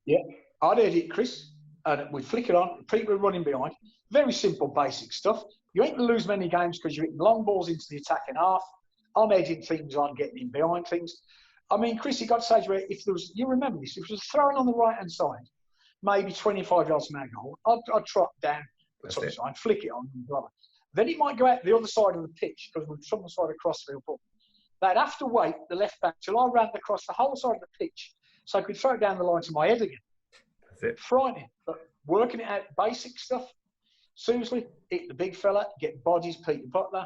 D: Yeah, I'd head it, Chris, and we'd flick it on. People were running behind. Very simple, basic stuff. You ain't going to lose many games because you're hitting long balls into the attacking half. I'm heading things on, getting in behind things. I mean, Chris, it got to stage where if there was, you remember this, if it was throwing on the right-hand side, maybe 25 yards from our goal, I'd trot down the touch line, flick it on, blah, blah. Then it might go out the other side of the pitch because we're from the side of crossfield ball. They'd have to wait, the left back, till I ran across the whole side of the pitch so I could throw it down the line to my head again.
C: That's it.
D: Frightening, but working it out, basic stuff. Seriously, hit the big fella, get bodies, Peter Butler,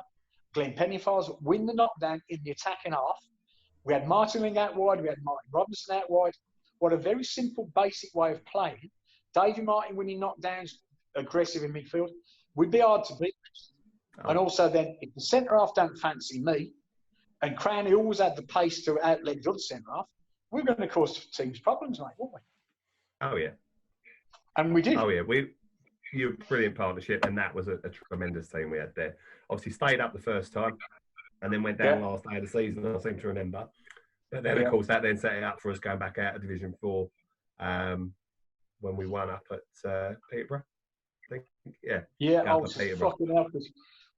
D: Glenn Pennyfars, win the knockdown in the attacking half. We had Martin Ling out wide, we had Martin Robinson out wide. What a very simple, basic way of playing. Davey Martin winning knockdowns, aggressive in midfield. We'd be hard to beat. And also then, if the centre-half don't fancy me, and Crowney always had the pace to outlet the other centre-half, we're going to cause teams problems, mate, weren't we?
C: Oh, yeah.
D: And we did.
C: Oh, yeah. You were a brilliant partnership, and that was a tremendous team we had there. Obviously, stayed up the first time, and then went down last day of the season, I seem to remember. But then, of course, that then set it up for us going back out of Division 4 when we won up at Peterborough, I think. Yeah.
D: Yeah, I was fucking hell.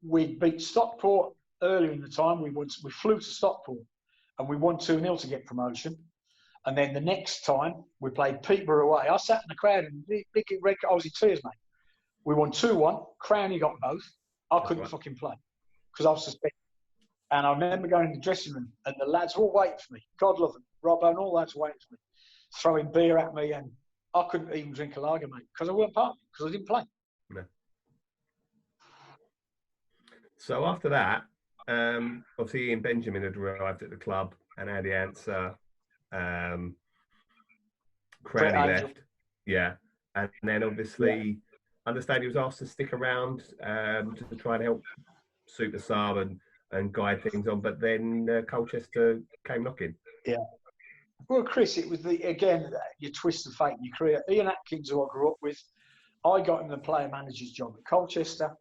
D: We beat Stockport earlier in the time. We flew to Stockport, and we won 2-0 to get promotion. And then the next time, we played Peterborough away. I sat in the crowd, and big red, I was in tears, mate. We won 2-1. Crowney got both. I couldn't fucking play because I was suspended. And I remember going in the dressing room, and the lads were all waiting for me. God love them. Robbo and all the lads were waiting for me, throwing beer at me, and I couldn't even drink a lager, mate, because I weren't part of it, because I didn't play.
C: No. So after that, obviously Ian Benjamin had arrived at the club, and Andy Answer, Crowney left. Yeah. And then obviously, understand he was asked to stick around to try and help suit the sub and guide things on, but then Colchester came knocking. Yeah.
D: Well, Chris, it was your twist of fate in your career. Ian Atkins, who I grew up with, I got him the player manager's job at Colchester.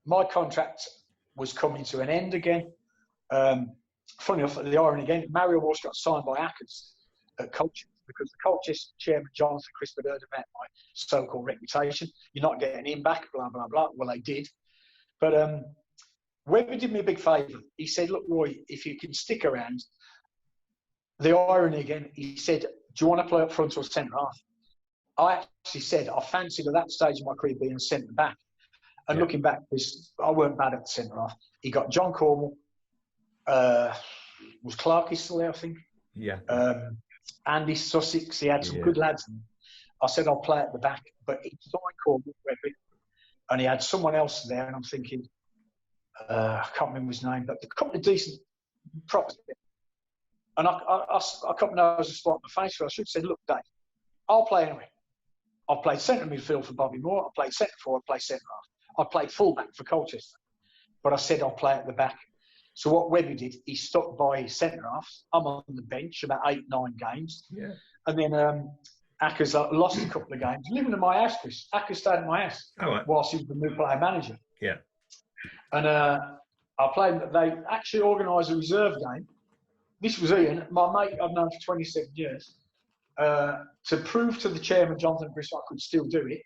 D: My contract was coming to an end again. Funny enough, the irony again, Mario Walsh got signed by Ackers at Colchester because the Colchester chairman, Jonathan Crisp, had heard about my so-called reputation. You're not getting him back, blah, blah, blah. Well, they did. But Webber did me a big favour. He said, look, Roy, if you can stick around, the irony again, he said, do you want to play up front or centre-half? I actually said I fancied at that stage of my career being centre-back. And looking back, I weren't bad at the centre-half. He got John Cornwall. Was Clarkey still there, I think?
C: Yeah.
D: Andy Sussex. He had some good lads. I said I'll play at the back. But he signed Cornwall, and he had someone else there, and I'm thinking, I can't remember his name, but a couple of decent props. And I couldn't know as a spot in my face, so I should have said, look, Dave, I'll play anyway. I played centre midfield for Bobby Moore. I played centre forward. I played centre half. I played fullback for Colchester. But I said I'll play at the back. So what Webby did, he stuck by his centre halves. I'm on the bench about 8-9 games. Yeah. And then Ackers lost a couple of games. Living in my house, Chris. Ackers stayed at my house whilst he was the new player manager.
C: Yeah.
D: And I played. They actually organised a reserve game. This was Ian, my mate I've known for 27 years. To prove to the chairman, Jonathan Crisp, I could still do it.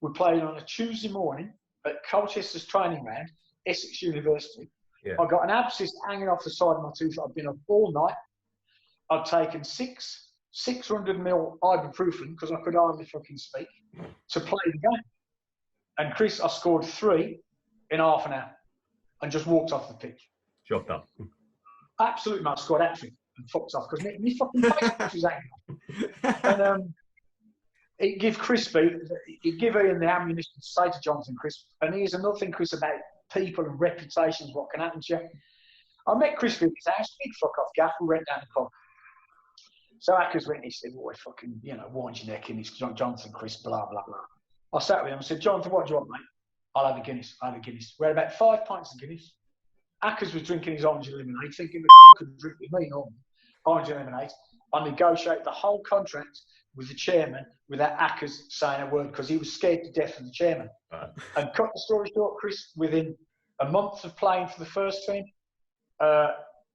D: We played on a Tuesday morning at Colchester's training ground, Essex University. Yeah. I got an abscess hanging off the side of my tooth. I'd been up all night. I'd taken 600ml ibuprofen because I could hardly fucking speak to play the game. And Chris, I scored 3 in half an hour and just walked off the pitch.
C: Job done.
D: Absolutely, mate. I scored hat-trick and fucked off because me fucking face was hanging. And it gave Crispy, it gave Ian the ammunition to say to Jonathan Crisp. And here's another thing, Chris, about people and reputations, what can happen to you. I met Crispy at his house, big fuck off gaff, we went down the pub. So Ackers went and he said, boy, fucking, wind your neck in, it's Jonathan Crisp, blah, blah, blah. I sat with him and said, Jonathan, what do you want, mate? I'll have a Guinness. We had about 5 pints of Guinness. Ackers was drinking his orange lemonade, thinking the could drink with me normally. Orange and lemonade. I negotiated the whole contract with the chairman without Ackers saying a word because he was scared to death of the chairman.
C: Right.
D: And cut the story short, Chris, within a month of playing for the first team,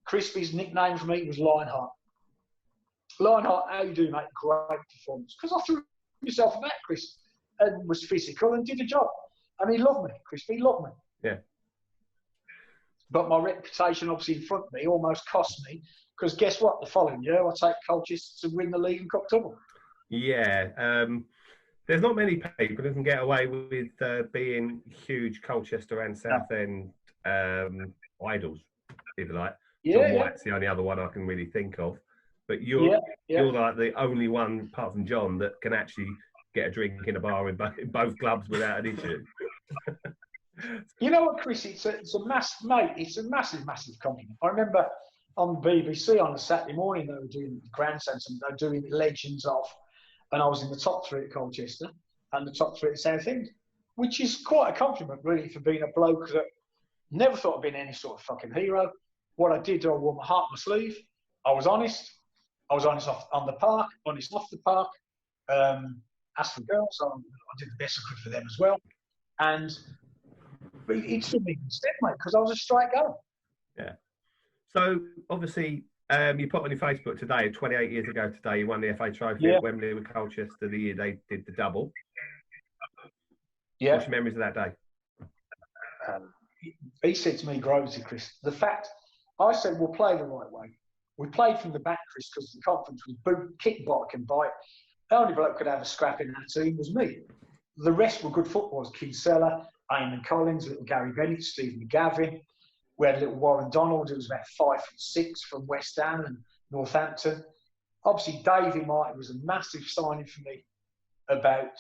D: Crispy's nickname for me was Lionheart. Lionheart, how you do, mate? Great performance. Because I threw myself about, Chris, and was physical and did a job. And he loved me, Crispy, he loved me.
C: Yeah.
D: But my reputation, obviously, in front of me almost cost me. Because guess what? The following year, I take Colchester to win the league and cup double.
C: Yeah. There's not many people who can get away with being huge Colchester and Southend idols, if you like. John White's the only other one I can really think of. But you're like the only one, apart from John, that can actually get a drink in a bar in both clubs without an issue.
D: You know what, Chris? It's a massive, mate. It's a massive, massive compliment. I remember on BBC on a Saturday morning they were doing grandstands and they were doing legends of, and I was in the top three at Colchester and the top three at Southend, which is quite a compliment, really, for being a bloke that never thought I'd been any sort of fucking hero. What I did, I wore my heart on my sleeve. I was honest. I was honest on the park, honest off the park. As for girls, I did the best I could for them as well. And it stood me in stead, mate, because I was a straight goer.
C: Yeah. So, obviously, you put on your Facebook today, 28 years ago today, you won the FA Trophy at Wembley with Colchester the year they did the double.
D: Yeah.
C: What's your memories of that day?
D: He said to me, gravity, Chris, the fact, I said, we'll play the right way. We played from the back, Chris, because the conference was boot, kick, bike and bite. The only bloke who could have a scrap in that team was me. The rest were good footballers. Kinsella, Eamon Collins, little Gary Bennett, Stephen McGavin. We had a little Warren Donald, who was about 5'6" from West Ham and Northampton. Obviously, Davey Martin was a massive signing for me about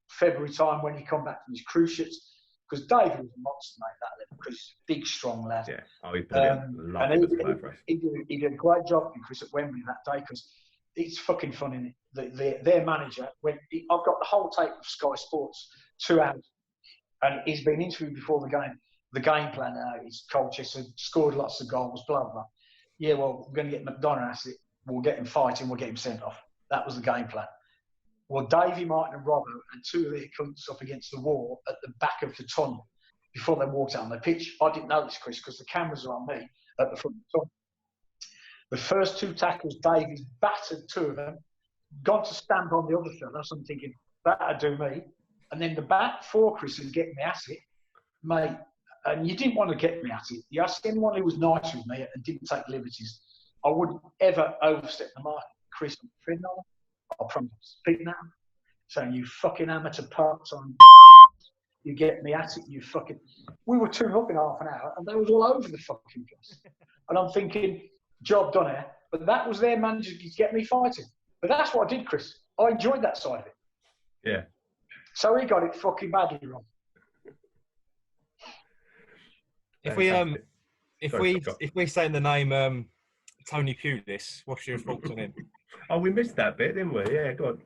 D: February time when he come back from his cruise ships. Because Davey was a monster, mate, that level, because he's a big, strong lad.
C: Yeah, he put in a lot of for us.
D: He did a great job, Chris, at Wembley that day, because it's fucking fun, isn't it? Their manager, I've got the whole tape of Sky Sports, 2 hours, and he's been interviewed before the game. The game plan, he's Colchester, scored lots of goals, blah, blah. Yeah, well, we're going to get McDonough at it. We'll get him fighting, we'll get him sent off. That was the game plan. Well, Davey Martin and Robbo and 2 of their cunts up against the wall at the back of the tunnel before they walked out on the pitch. I didn't notice, Chris, because the cameras are on me at the front of the tunnel. The first 2 tackles, Davey's battered 2 of them, gone to stamp on the other fella. So I'm thinking, that'd do me. And then the back 4, Chris, is getting me at it, mate. And you didn't want to get me at it. You asked anyone who was nice with me and didn't take liberties. I wouldn't ever overstep the mark. Chris, I'm afraid no. I promise. Speaking that, saying you fucking amateur part-time, you get me at it. You fucking. We were 2-0 in half an hour, and they was all over the fucking place. And I'm thinking, job done here. But that was their manager to get me fighting. But that's what I did, Chris. I enjoyed that side of it. Yeah. So he got it fucking badly wrong.
B: If we say the name Tony Pulis, what's your thoughts on him?
C: Oh, we missed that bit, didn't we? Yeah, go on.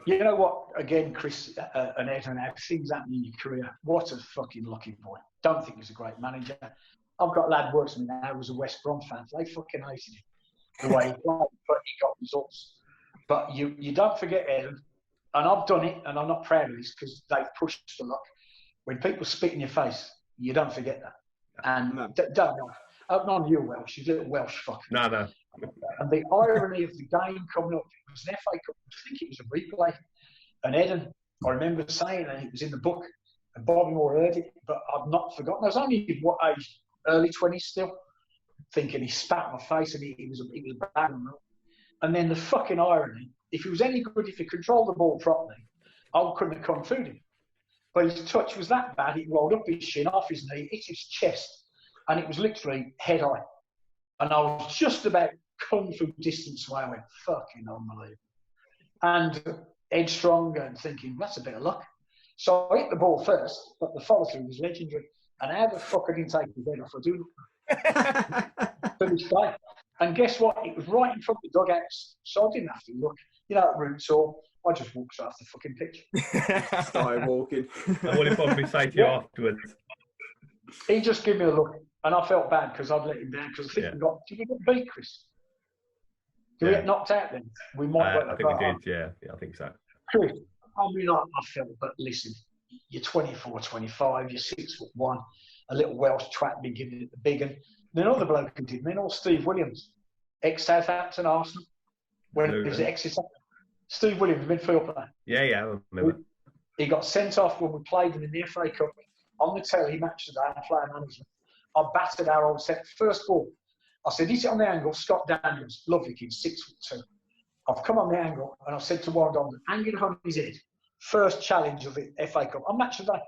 D: You know what? Again, Chris and Ed and things happen in your career. What a fucking lucky boy. Don't think he's a great manager. I've got a lad works for me now who's a West Brom fan. They fucking hated him the way he played, but he got results. But you don't forget, Ed, and I've done it, and I'm not proud of this because they've pushed the luck. When people spit in your face, you don't forget that. And don't know. None of you Welsh, you little Welsh fucker.
C: No.
D: And the irony of the game coming up, it was an FA Cup, I think it was a replay. And Eden, I remember saying, and it was in the book, and Bobby Moore heard it, but I've not forgotten. I was only, what age? Early 20s still. Thinking he spat in my face and he was bad. And then the fucking irony, if he was any good, if he controlled the ball properly, I couldn't have come through him. But his touch was that bad, he rolled up his shin, off his knee, hit his chest, and it was literally head high. And I was just about kung fu distance away. I went, fucking unbelievable. And headstrong and thinking, that's a bit of luck. So I hit the ball first, but the follow through was legendary. And how the fuck I didn't take his head off, I do. To this day. And guess what? It was right in front of the dugouts, so I didn't have to look. You know, at root tour, I just walked off the fucking pitch.
A: Started walking.
C: And what did Bobby say to you afterwards?
D: He just gave me a look, and I felt bad because I'd let him down because I think did we get beat, Chris? Did we get knocked out then? We might.
C: I think we did. Yeah, I think so.
D: Chris, I mean, I felt, but listen, you're 24, 25, you're 6'1", a little Welsh twat been giving it the big one. Then other bloke who did, man, all Steve Williams, ex-Southampton, Arsenal, when he was at Exeter. Steve Williams, midfield player.
C: Yeah, I remember.
D: He got sent off when we played him in the FA Cup. On the telly, he matched the day and player management. I battered our old set. First ball, I said, "Is it on the angle?" Scott Daniels, lovely kid, 6'2". I've come on the angle and I said to Warren Donovan, angle it on his head. First challenge of the FA Cup. I matched the day.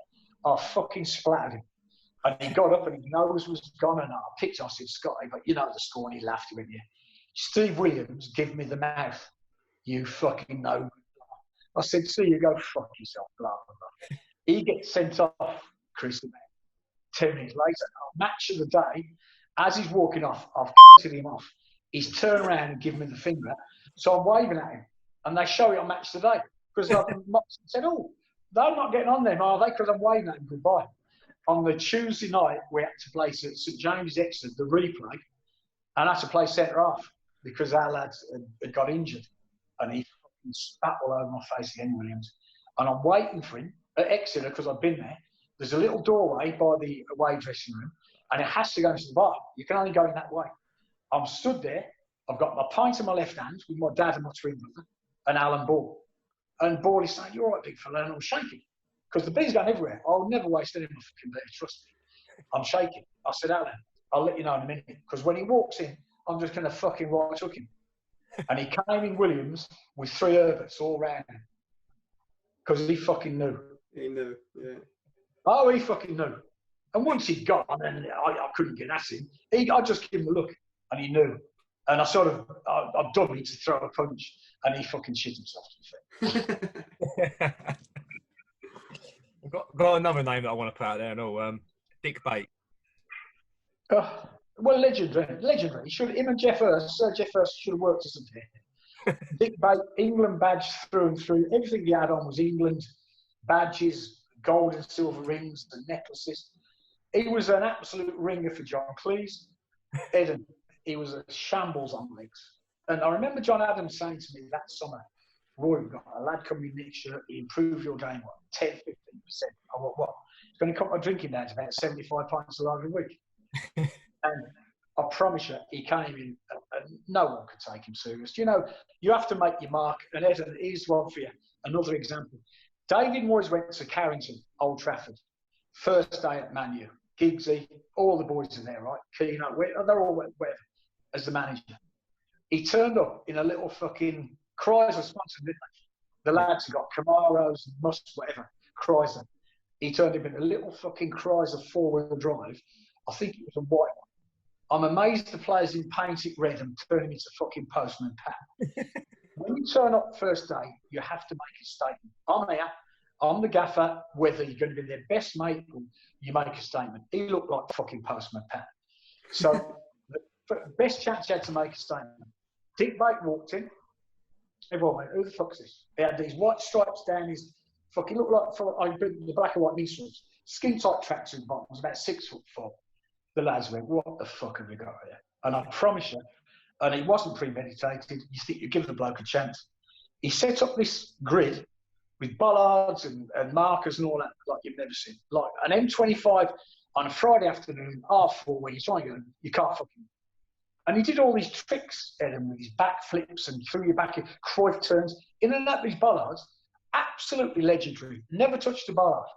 D: I fucking splattered him. And he got up and his nose was gone, and I picked on, I said, "Scotty, but you know the score," and he laughed. He went, "Yeah. Steve Williams, give me the mouth. You fucking know." I said, "See you go fuck yourself, blah, blah, blah." He gets sent off, Chris, 10 minutes later. Match of the day, as he's walking off, I've cut him off. He's turned around and given me the finger. So I'm waving at him. And they show it on Match Today. Because I said, "Oh, they're not getting on them, are they?" Because I'm waving at him goodbye. On the Tuesday night, we had to play St James Exeter, the replay, and had to play centre half because our lads had got injured. And he fucking spat all over my face again, Williams. And I'm waiting for him at Exeter because I've been there. There's a little doorway by the away dressing room, and it has to go into the bar. You can only go in that way. I'm stood there. I've got my pint in my left hand with my dad and my twin brother and Alan Ball. And Ball is saying, "You're all right, big fella," and I'm shaking. Because the bee's going everywhere. I'll never waste any of my fucking beer, trust me. I'm shaking. I said, "Alan, I'll let you know in a minute." Because when he walks in, I'm just going to fucking right hook him. And he came in, Williams, with 3 Herberts all round him. Because he fucking knew.
A: He knew, yeah.
D: Oh, he fucking knew. And once he'd gone, and I couldn't get at him, I just gave him a look, and he knew. And I sort of, I dummied to throw a punch, and he fucking shit himself, to be fair.
B: I've got another name that I want to put out there and all. Dick Bate.
D: Well, legendary. Him and Jeff Hurst, Sir Jeff Hurst should have worked us up here. Dick Bate, England badge through and through. Everything he had on was England badges, gold and silver rings and necklaces. He was an absolute ringer for John Cleese. Eden, he was a shambles on legs. And I remember John Adams saying to me that summer, "Roy, we've got a lad coming next year, he'll improve your game, 10, 15%. I went, "What? It's going to cut my drinking down to about 75 pints of lager a week." And I promise you, he came in, and no one could take him serious. You know, you have to make your mark. And Eden, here's one for you. Another example. David Moyes went to Carrington, Old Trafford. First day at Man U. Giggsy, all the boys are there, right? Keno, they're all whatever, as the manager. He turned up in a little fucking Chrysler sponsored, didn't they? The lads have got Camaros, Musk, whatever, Chrysler. He turned up in a little fucking Chrysler 4-wheel drive. I think it was a white one. I'm amazed the players didn't paint it red and turn him into fucking Postman Pat. When you turn up first day, you have to make a statement. I'm here. I'm the gaffer. Whether you're going to be their best mate or you make a statement. He looked like fucking Postman Pat. So the best chance he had to make a statement. Dick Bate walked in. Everyone went, "Who the fuck's this?" He had these white stripes down his fucking, looked like the black and white knee strips. Skin tight tracksuit bottoms, about 6'4". The lads went, "What the fuck have we got here?" And I promise you, and it wasn't premeditated, you think you give the bloke a chance. He set up this grid with bollards and markers and all that like you've never seen. Like an M25 on a Friday afternoon, R4, where you're trying to go, you can't fucking. And he did all these tricks, Eden, with his back flips and through your back, Cruyff turns, in and out these bollards. Absolutely legendary. Never touched a bollard.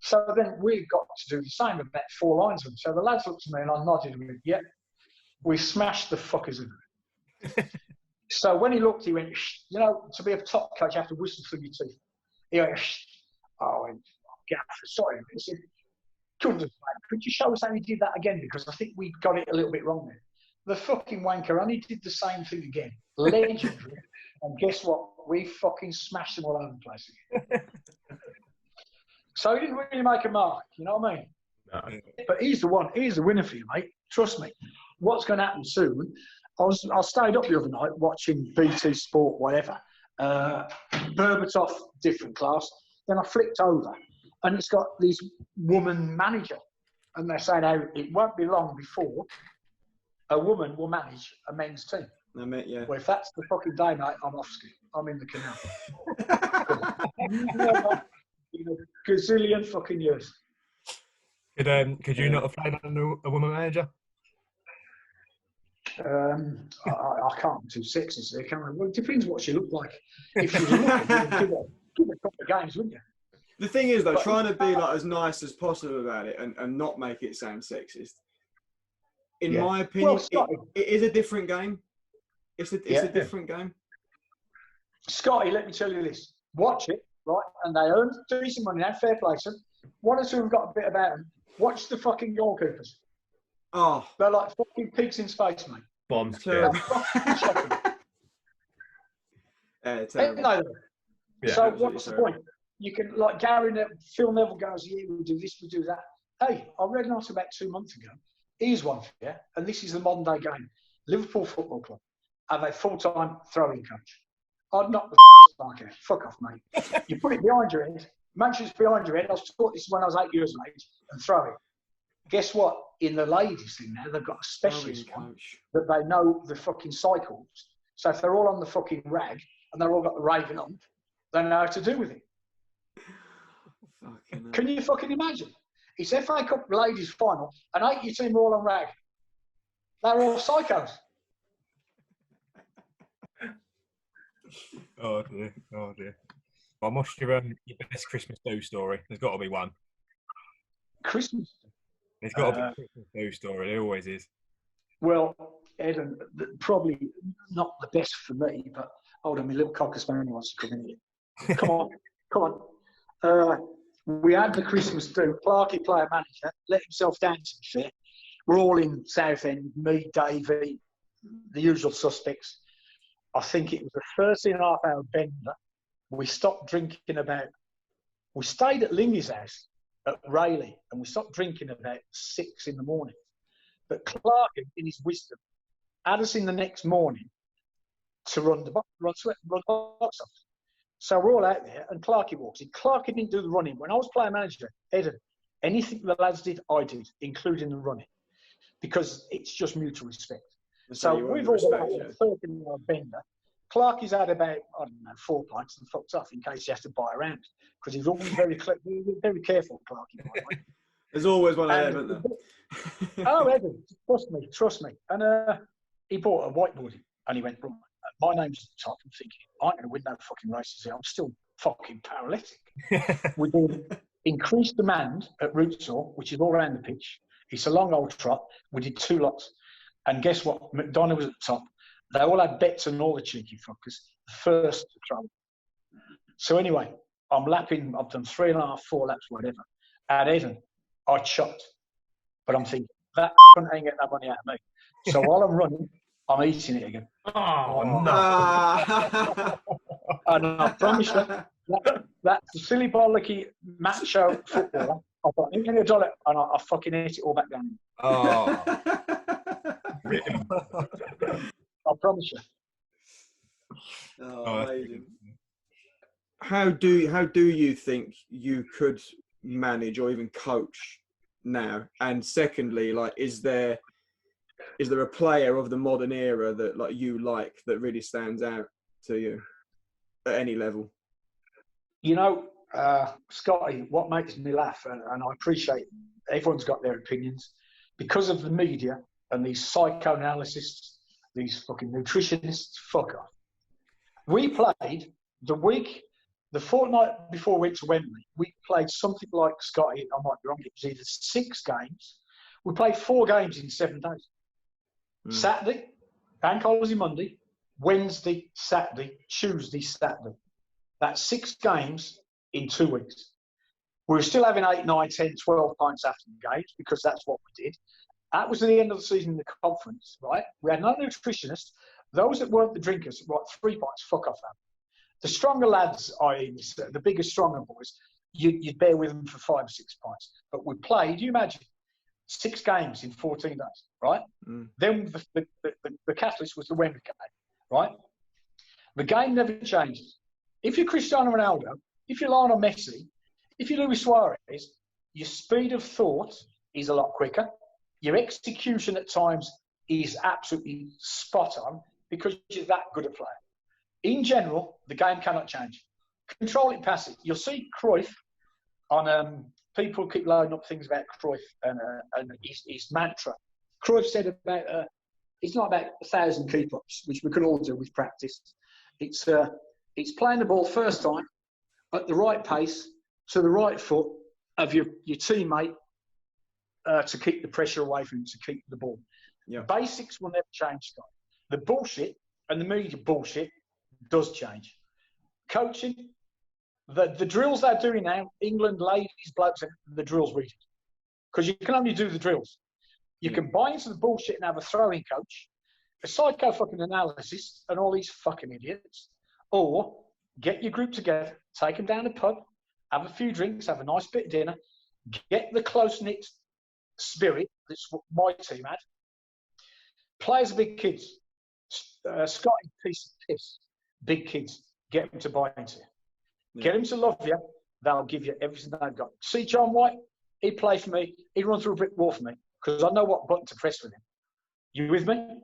D: So then we got to do the same, about 4 lines of them. So the lads looked at me and I nodded and went, "Yeah, we smashed the fuckers in it." So when he looked, he went, "Shh. You know, to be a top coach, you have to whistle through your teeth." He went, "Shh." I went, "Gaffer, sorry." He said, "Could you show us how he did that again? Because I think we got it a little bit wrong there." The fucking wanker only did the same thing again. Legendary. And guess what? We fucking smashed them all over the place again. So he didn't really make a mark, you know what I mean?
C: No.
D: But he's the one. He's the winner for you, mate. Trust me. What's going to happen soon? I stayed up the other night watching BT Sport, whatever. Berbatov, different class. Then I flicked over, and it's got this woman manager. And they're saying how it won't be long before a woman will manage a men's team.
A: I met you.
D: Well, if that's the fucking day, mate, I'm off ski. I'm in the canal. In a gazillion fucking years.
B: Could you not have played under a woman manager?
D: I can't be too sexy, so can I? Well, it depends what she looked like. If she was looking, you'd give her a couple of games, wouldn't you?
A: The thing is, though, trying to be like as nice as possible about it and not make it sound sexist. In my opinion, it is a different game. It's a different game.
D: Scotty, let me tell you this. Watch it, right? And they earn decent money now, fair play to them. One or two have got a bit about them. Watch the fucking goalkeepers.
A: Oh.
D: They're like fucking pigs in space, mate.
C: Bombs.
A: Terrible.
D: So what's the point? You can, like Gary, Phil Neville goes, yeah, we'll do this, we'll do that. Hey, I read an article about 2 months ago. Here's one for you, and this is the modern day game. Liverpool Football Club have a full-time throwing coach. I'd knock the fuck out. Fuck off, mate. You put it behind your head. Make sure it's behind your head. I was taught this when I was 8 years of age, and throw it. Guess what? In the ladies thing now, they've got a specialist coach that they know the fucking cycles. So if they're all on the fucking rag and they're all got the raving on, they know how to do with it. Can you fucking imagine? It's FA Cup ladies final, and 80 team are all on rag. They're all psychos.
B: Oh dear, oh dear. Well, what's your best Christmas do story? There's got to be one.
D: Christmas?
B: There's got to be a Christmas do story. There always is.
D: Well, Ed, probably not the best for me, but hold on, my little cocker spaniel wants to come in here. Come on. We had the Christmas do. Clarkie, player manager, let himself down, to be fair. We're all in Southend, me, Davey, the usual suspects. I think it was the 13.5-hour bender. We stopped drinking we stayed at Lingy's house at Rayleigh, and we stopped drinking about 6 in the morning. But Clark, in his wisdom, had us in the next morning to run the box off. So we're all out there, and Clarkie walks in. Clarkie didn't do the running. When I was player manager, Eden, anything the lads did, I did, including the running, because it's just mutual respect. So we've all got a 13-hour bender. Clarkie's had about, I don't know, 4 pints and fucked off in case he has to buy around, because he's always very careful, Clarkie, by the way.
A: There's always one of them, isn't there?
D: Oh, Evan, trust me. And he bought a whiteboard, and he went, right, my name's at the top. I'm thinking, I ain't going to win no fucking races here. I'm still fucking paralytic. We did increased demand at Rootsaw, which is all around the pitch. It's a long old trot. We did 2 lots. And guess what? McDonough was at the top. They all had bets on all the cheeky fuckers. First to trouble. So anyway, I'm lapping. I've done 3.5, 4 laps, whatever. At Evan, I chopped. But I'm thinking, that ain't getting that money out of me. So while I'm running, I'm eating it again.
C: Oh, no.
D: And I promise you, that's the silly bollocky macho footballer. I've got $1 and I fucking ate it all back down.
B: Oh.
D: I promise you.
A: Oh, amazing. How do you think you could manage or even coach now? And secondly, like, is there a player of the modern era that that really stands out to you at any level?
D: You know, Scotty, what makes me laugh, and I appreciate everyone's got their opinions, because of the media and these psychoanalysts, these fucking nutritionists, fuck off. We played the fortnight before we went to Wembley, we played something like, Scotty, I might be wrong, it was either 6 games. We played 4 games in 7 days. Saturday, bank holiday Monday, Wednesday, Saturday, Tuesday, Saturday. That's 6 games in 2 weeks. We were still having 8, 9, 10, 12 pints after the games, because that's what we did. That was at the end of the season in the conference, right? We had no nutritionists. Those that weren't the drinkers, right, 3 pints, fuck off that. The stronger lads, i.e. the bigger, stronger boys, you'd bear with them for 5 or 6 pints. But we played, you imagine, 6 games in 14 days, right? Then the catalyst was the Wembley game, right? The game never changes. If you're Cristiano Ronaldo, if you're Lionel Messi, if you're Luis Suarez, your speed of thought is a lot quicker. Your execution at times is absolutely spot on. because you're that good a player. In general, the game cannot change. Control it, pass it. You'll see Cruyff on people keep loading up things about Cruyff and his mantra. Cruyff said about it's not about 1,000 keep-ups, which we can all do with practice. It's playing the ball first time at the right pace to the right foot of your teammate to keep the pressure away from him, to keep the ball.
A: Yeah.
D: Basics will never change, Scott. The bullshit and the media bullshit does change. Coaching, the drills they're doing now, England ladies, blokes, the drills we did. Because you can only do the drills. You can buy into the bullshit and have a throwing coach, a psycho fucking analysis, and all these fucking idiots. Or get your group together, take them down a pub, have a few drinks, have a nice bit of dinner, get the close-knit spirit, that's what my team had. Players are big kids. Scotty, piece of piss. Big kids. Get them to buy into you. Yeah. Get them to love you. They'll give you everything they've got. See John White? He'd play for me. He'd run through a brick wall for me because I know what button to press with him. You with me?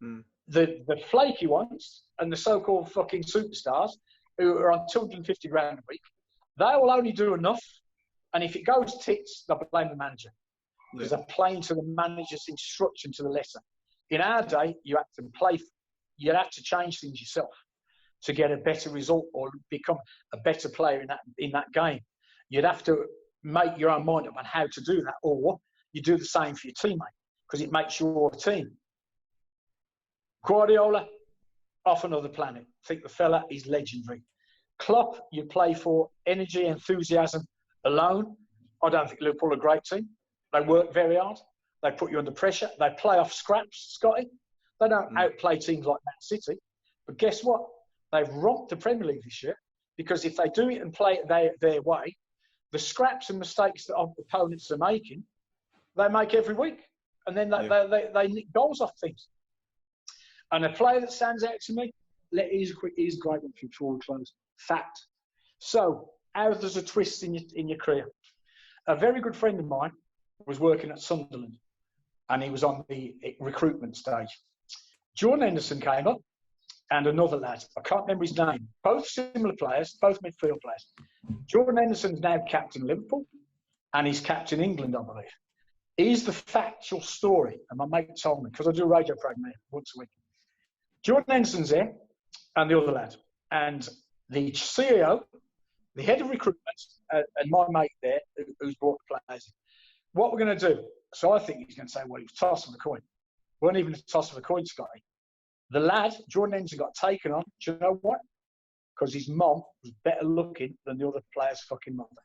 D: Mm. The flaky ones and the so-called fucking superstars who are on 250 grand a week, they will only do enough. And if it goes tits, they'll blame the manager because they're playing to the manager's instruction to the letter. In our day, you had to change things yourself to get a better result or become a better player in that game. You'd have to make your own mind up on how to do that, or you do the same for your teammate because it makes your team. Guardiola, off another planet. I think the fella is legendary. Klopp, you play for energy, enthusiasm alone. I don't think Liverpool are a great team. They work very hard. They put you under pressure. They play off scraps, Scotty. They don't outplay teams like Man City. But guess what? They've romped the Premier League this year because if they do it and play it their way, the scraps and mistakes that opponents are making, they make every week. And then they nick goals off things. And a player that stands out to me, here's a great one before we close. Fact. So, how there's a twist in your career. A very good friend of mine was working at Sunderland and he was on the recruitment stage. Jordan Henderson came up and another lad. I can't remember his name. Both similar players, both midfield players. Jordan Henderson's now captain Liverpool and he's captain England, I believe. Here's the factual story. And my mate told me, because I do a radio program once a week. Jordan Henderson's there and the other lad. And the CEO, the head of recruitment, and my mate there, who's brought the players in. What we're going to do? So I think he's going to say, well, he was tossing the coin. Weren't even a toss of a coin, Scotty. The lad, Jordan Henderson, got taken on. Do you know what? Because his mum was better looking than the other player's fucking mother.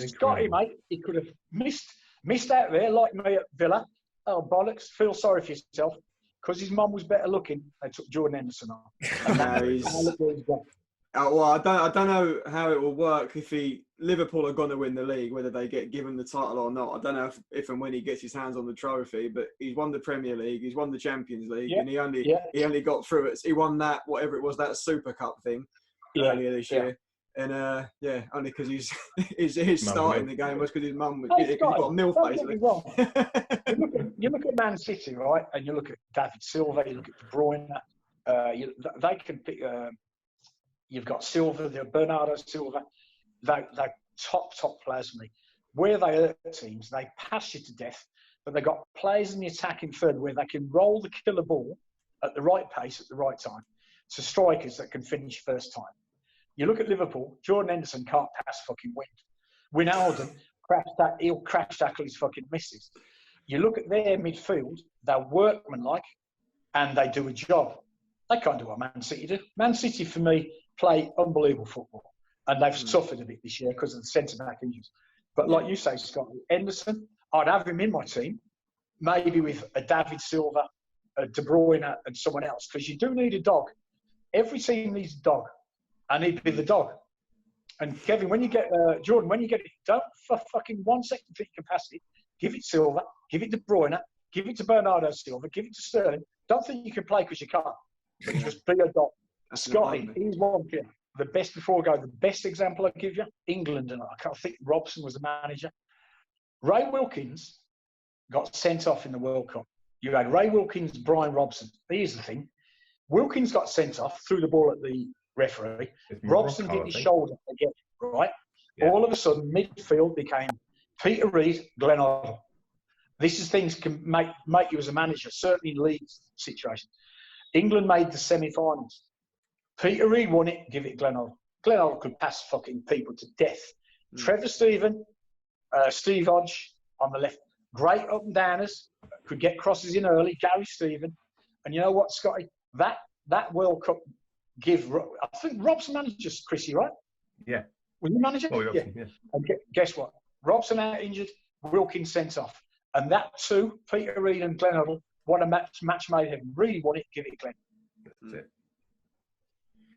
D: Scotty, mate, he could have missed out there like me at Villa. Oh, bollocks. Feel sorry for yourself. Because his mum was better looking, they took Jordan Henderson on.
A: Well, I don't know how it will work if Liverpool are going to win the league, whether they get given the title or not. I don't know if and when he gets his hands on the trophy, but he's won the Premier League, he's won the Champions League, and he only got through it. He won that, whatever it was, that Super Cup thing earlier this year. And only because his starting the game was because his mum got a milf basically.
D: You look at Man City, right, and you look at David Silva, you look at De Bruyne. They can pick. You've got Silva, Bernardo Silva. They're top players for me. Where they hurt teams, they pass you to death, but they've got players in the attacking third where they can roll the killer ball at the right pace at the right time to strikers that can finish first time. You look at Liverpool, Jordan Henderson can't pass fucking wind. Wijnaldum, he'll crash tackle his fucking misses. You look at their midfield, they're workmanlike and they do a job. They can't do what Man City do. Man City, for me, play unbelievable football. And they've suffered a bit this year because of the centre-back injuries. But like you say, Scott, Henderson, I'd have him in my team, maybe with a David Silva, a De Bruyne and someone else, because you do need a dog. Every team needs a dog. And he'd be the dog. And Kevin, when you get Jordan, when you get it, don't for fucking 1 second think you can pass it. Give it Silva, give it De Bruyne, give it to Bernardo Silva, give it to Sterling. Don't think you can play because you can't. But just be a dog. Scotty, he's one kid. The best before I go, the best example I give you, England, and I can't think Robson was the manager. Ray Wilkins got sent off in the World Cup. You had Ray Wilkins, Brian Robson. Here's the thing. Wilkins got sent off, threw the ball at the referee. Robson did his shoulder again, right? Yeah. All of a sudden, midfield became Peter Reid, Glenn Hoddle. This is things can make you as a manager, certainly in league situations. England made the semi-finals. Peter Reid won it, give it Glenn Hoddle. Glenn Hoddle could pass fucking people to death. Trevor Stephen, Steve Hodge on the left. Great up and downers, could get crosses in early. Gary Stephen. And you know what, Scotty? That World Cup I think Robson managed Chrissy, right?
C: Yeah.
D: Was he manager?
C: Oh, yeah.
D: And guess what? Robson out injured, Wilkins sent off. And that two, Peter Reid and Glenn Hoddle, what a match made him. Really want it, give it Glenn.
C: That's it.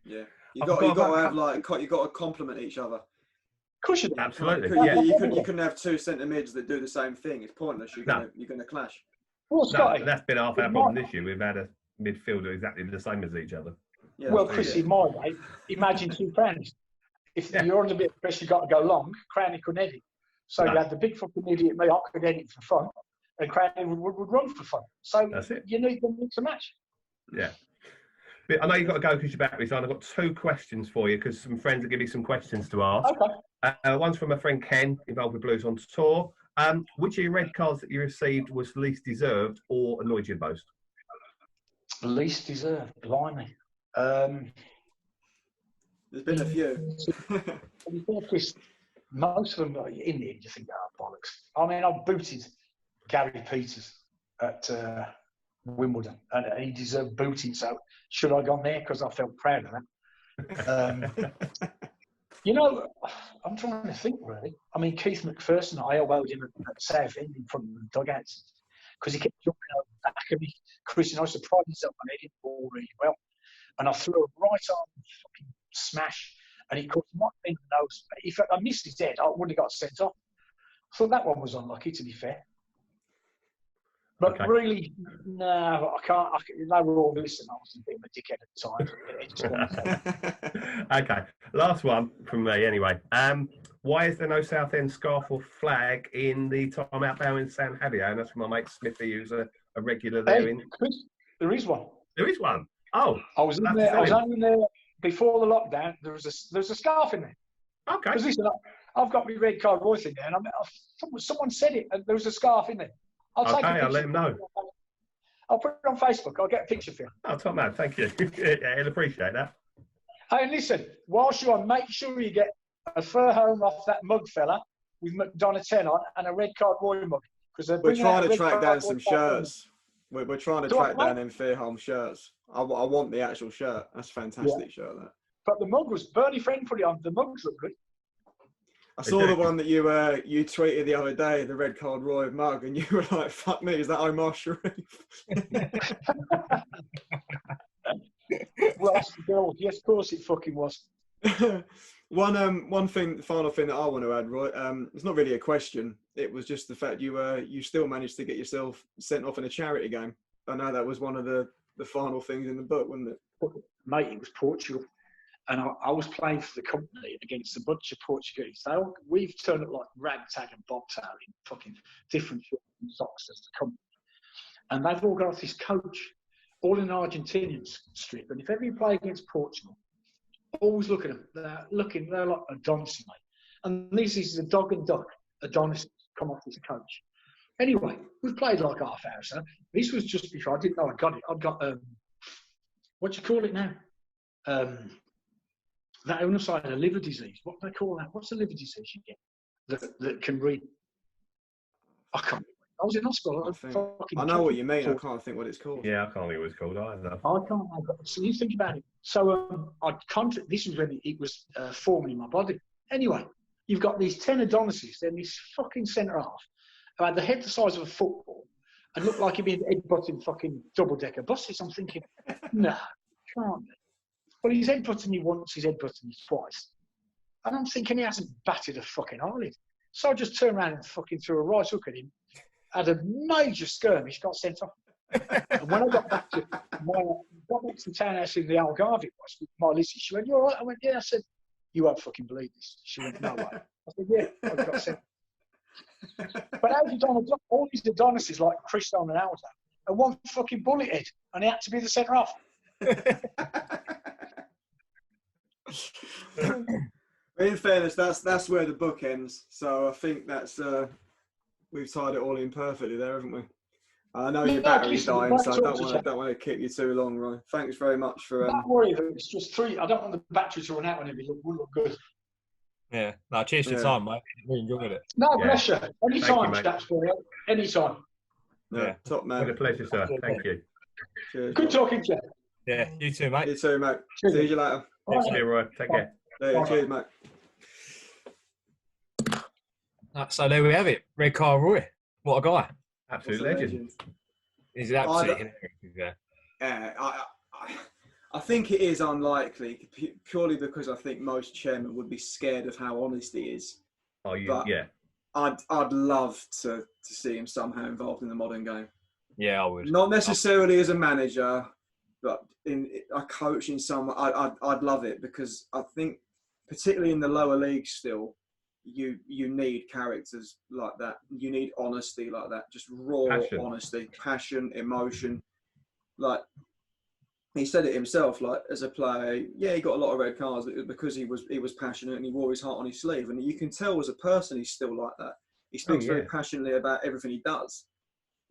A: Yeah. You got to complement each other.
D: Of course you do.
C: Absolutely.
A: Yeah. You couldn't have two centre mids that do the same thing. It's pointless. You're going to clash.
D: Well, Scotty,
C: that's been half our problem this year. We've had a midfielder exactly the same as each other.
D: Yeah, well, Chris, in my way, imagine two Crownies. If you're under a bit of pressure, you've got to go long, Crowney couldn't edit. So you had the big fucking idiot me, I could edit for fun, and Crowney would run for fun. So you need them to match.
C: Yeah. I know you've got to go because your battery's on. I've got two questions for you because some friends are giving me some questions to ask.
D: Okay.
C: One's from a friend Ken, involved with Blues on Tour. Which of your red cards that you received was least deserved or annoyed you the most?
D: Least deserved, blimey.
A: There's been a few.
D: Most of them, in the end, you think, bollocks. I mean, I've booted Gary Peters at Wimbledon, and he deserved booting, so should I have gone there? Because I felt proud of that. You know, I'm trying to think, really. I mean, Keith McPherson, I elbowed him at Southend in front of the dugouts because he kept jumping over the back of me. Chris, and I surprised myself when he did the ball really well. And I threw a right-arm fucking smash, and he caught him right in the nose. If I missed his head, I wouldn't have got sent off. I thought that one was unlucky, to be fair. But really, no, I can't. They were all listening. I was a bit of a dickhead at the time.
C: Okay, last one from me anyway. Why is there no Southend scarf or flag in the time out bow in San Javier? And that's from my mate Smithy, who's a regular there.
D: Chris, there is one.
C: There is one. Oh,
D: I was in there. I was only in there before the lockdown. There was a scarf in there.
C: Okay.
D: Because listen, I've got my red card voice in there, and someone said it, and there was a scarf in there. I'll take a picture.
C: I'll let him know.
D: I'll put it on Facebook. I'll get a picture for you.
C: Oh, top man, thank you. Yeah, he'll appreciate that.
D: Hey, listen, whilst you're on, make sure you get a fur home off that mug fella with McDonough 10 on and a red card Roy mug.
A: We're trying to track down some shirts. We're trying to track down them Fairholm shirts. I want the actual shirt. That's a fantastic shirt, that.
D: But the mug was, Bernie Friend put it on. The mugs look good.
A: I saw the one that you tweeted the other day, the red card Roy mug, and you were like, "Fuck me, is that Omar Sharif?"
D: Well, yes, of course it fucking was.
A: One thing, the final thing that I want to add, Roy, it's not really a question. It was just the fact you still managed to get yourself sent off in a charity game. I know that was one of the final things in the book, wasn't it?
D: Mate, it was Portugal. And I was playing for the company against a bunch of Portuguese. We've turned up like ragtag and bobtail in fucking different shorts and socks as the company. And they've all got off this coach, all in Argentinian strip. And if ever you play against Portugal, always look at them. They're like Adonis, mate. And this is a dog and duck. Adonis come off this coach. Anyway, we've played like half hour, so this was just before I didn't know I got it. I'd got what do you call it now? That illness I had, a liver disease. What do they call that? What's the liver disease you get that can read? I can't. I was in hospital.
A: I know what you mean. I can't think what it's called.
C: Yeah, I can't think what it's called either.
D: I can't. So you think about it. So this was when it was forming in my body. Anyway, you've got these 10 Adonises, then this fucking centre half, who had the head the size of a football and looked like he'd been headbutting fucking double-decker buses. I'm thinking, no, can't be. Well, he's headbutting me once, he's headbutting me twice. And I'm thinking he hasn't batted a fucking eyelid. So I just turned around and fucking threw a right hook at him. Had a major skirmish, got sent off. And when I got back to the townhouse in the Algarve, with my Lizzie, she went, "You all right?" I went, "Yeah." I said, "You won't fucking believe this." She went, "No way." I said, "Yeah, I got sent." But how have you done all these Adonises like Cristiano Ronaldo and one fucking bullet head, and he had to be the centre half?
A: In fairness, that's where the book ends. So I think that's we've tied it all in perfectly there, haven't we? I know your battery's dying, so I don't want to keep you too long, Roy. Thanks very much for.
D: Don't worry, it's just 3. I don't want the battery to run out whenever it will look good.
B: Yeah. No, cheers to your time, mate. Really enjoyed it.
D: No, bless you. Anytime, chaps, for you. Anytime.
A: Yeah, top man.
C: What a pleasure, sir. Thank you.
A: Cheers.
D: Good talking to you.
B: Yeah, you too, mate.
A: You too, mate.
D: Cheers.
A: See you later.
C: See you, Roy. Take care.
A: Yeah, cheers, mate.
B: So there we have it. Red Car Roy. What a guy.
C: Absolute legend.
B: He's absolutely hilarious.
A: Yeah. I think it is unlikely, purely because I think most chairmen would be scared of how honest he is.
C: Oh,
A: But
C: yeah.
A: I'd love to see him somehow involved in the modern game.
B: Yeah, I would.
A: Not necessarily as a manager, but in a coach in some. I'd love it, because I think, particularly in the lower leagues, still, you need characters like that. You need honesty like that, just raw honesty, passion, emotion. Like he said it himself, like as a player, yeah, he got a lot of red cards because he was passionate and he wore his heart on his sleeve. And you can tell as a person he's still like that. He speaks very passionately about everything he does.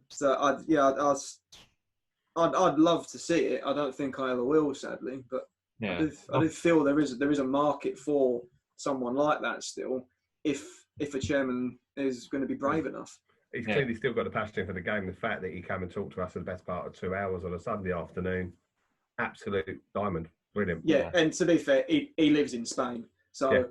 A: So I'd love to see it. I don't think I ever will, sadly, but I do feel there is a market for someone like that still, if a chairman is going to be brave enough.
C: He's clearly still got a passion for the game. The fact that he came and talked to us for the best part of 2 hours on a Sunday afternoon, absolute diamond. Brilliant.
A: Yeah, and to be fair, he lives in Spain. So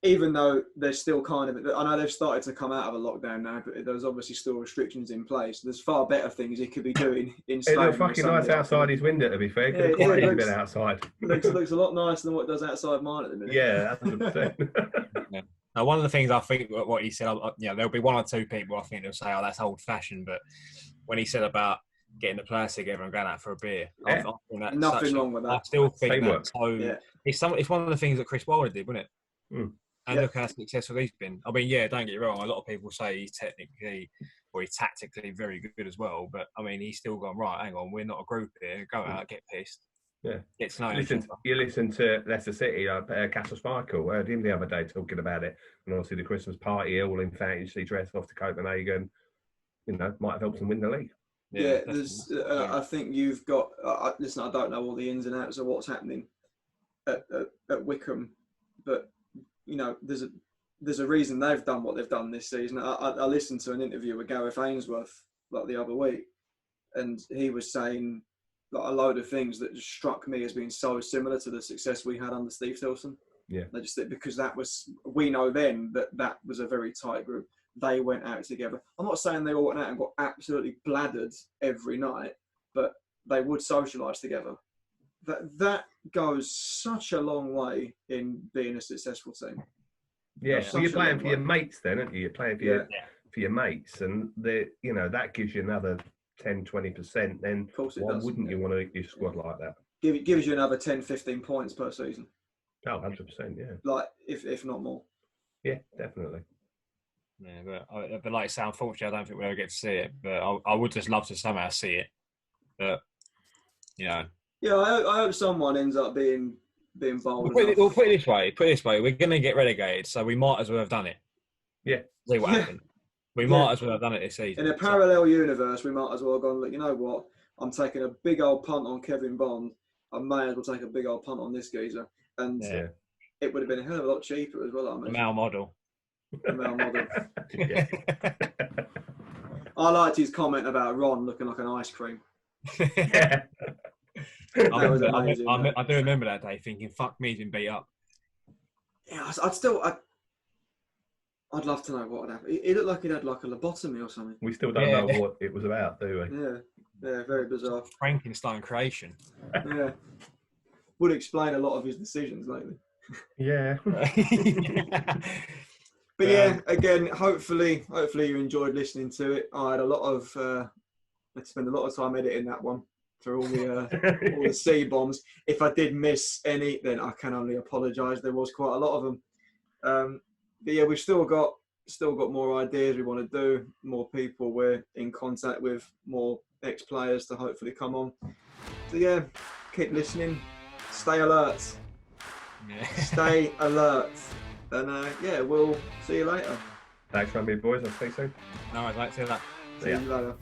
A: even though there's still kind of, I know they've started to come out of a lockdown now, but there's obviously still restrictions in place. There's far better things he could be doing in Spain.
C: It looks fucking nice outside his window, to be fair. It could have quite easily been outside.
A: Looks a lot nicer than what it does outside mine at the minute.
C: Yeah, 100%.
B: Now, one of the things I think what he said, there'll be 1 or 2 people I think they'll say, "Oh, that's old-fashioned." But when he said about getting the players together and going out for a beer, I think that's
A: nothing wrong with that.
B: I still think
C: Teamwork.
B: It's one of the things that Chris Wilder did, wasn't it?
C: Mm.
B: And look how successful he's been. I mean, yeah, don't get me wrong. A lot of people say he's tactically very good as well. But I mean, he's still gone, right, hang on, we're not a group here. Go out, get pissed.
C: Yeah.
B: Get to know
C: you listen to Leicester City, Custard Splat. I heard him the other day talking about it. And obviously the Christmas party, all in fantasy dress off to Copenhagen, might have helped them win the league.
A: Yeah, there's. I think you've got. Listen, I don't know all the ins and outs of what's happening at Wickham, but there's a reason they've done what they've done this season. I listened to an interview with Gareth Ainsworth like the other week, and he was saying like a load of things that just struck me as being so similar to the success we had under Steve Tilson.
C: Yeah,
A: they just because we know then that was a very tight group. They went out together. I'm not saying they all went out and got absolutely bladdered every night, but they would socialise together. That goes such a long way in being a successful team.
C: Yeah, so you're playing for your mates then, aren't you? You're playing for your mates, and that gives you another 10-20%. Then why wouldn't you want to your squad like that?
A: It gives you another 10-15 points per season.
C: Oh, 100%, yeah.
A: Like if not more.
C: Yeah, definitely.
B: Yeah, but like I say, unfortunately, I don't think we'll ever get to see it. But I would just love to somehow see it. But
A: Yeah, I hope someone ends up being bold.
B: We'll put it this way. We're going to get relegated, so we might as well have done it.
C: Yeah.
B: See what happens. We might as well have done it this season.
A: In a parallel universe, we might as well have gone, look, you know what? I'm taking a big old punt on Kevin Bond. I may as well take a big old punt on this geezer. And it would have been a hell of a lot cheaper as well, I imagine.
B: The Mal model.
A: I liked his comment about Ron looking like an ice cream.
B: I do remember that day thinking, fuck me, he's been beat up.
A: Yeah, I'd love to know what would happen. He looked like he'd had like a lobotomy or something.
C: We still don't know what it was about, do we?
A: Yeah, very bizarre.
B: Frankenstein creation.
A: Yeah. Would explain a lot of his decisions lately.
C: Yeah.
A: But yeah, again, hopefully you enjoyed listening to it. I had I spent a lot of time editing that one for all the C bombs. If I did miss any, then I can only apologise. There was quite a lot of them. But yeah, we've still got still got more ideas we want to do, more people we're in contact with, more ex-players to hopefully come on. So yeah, keep listening, stay alert.
B: Yeah.
A: Stay alert. And yeah, we'll see you later.
C: Thanks for having me, boys. I'll see you soon.
B: No, I'd like to see that.
A: See you later.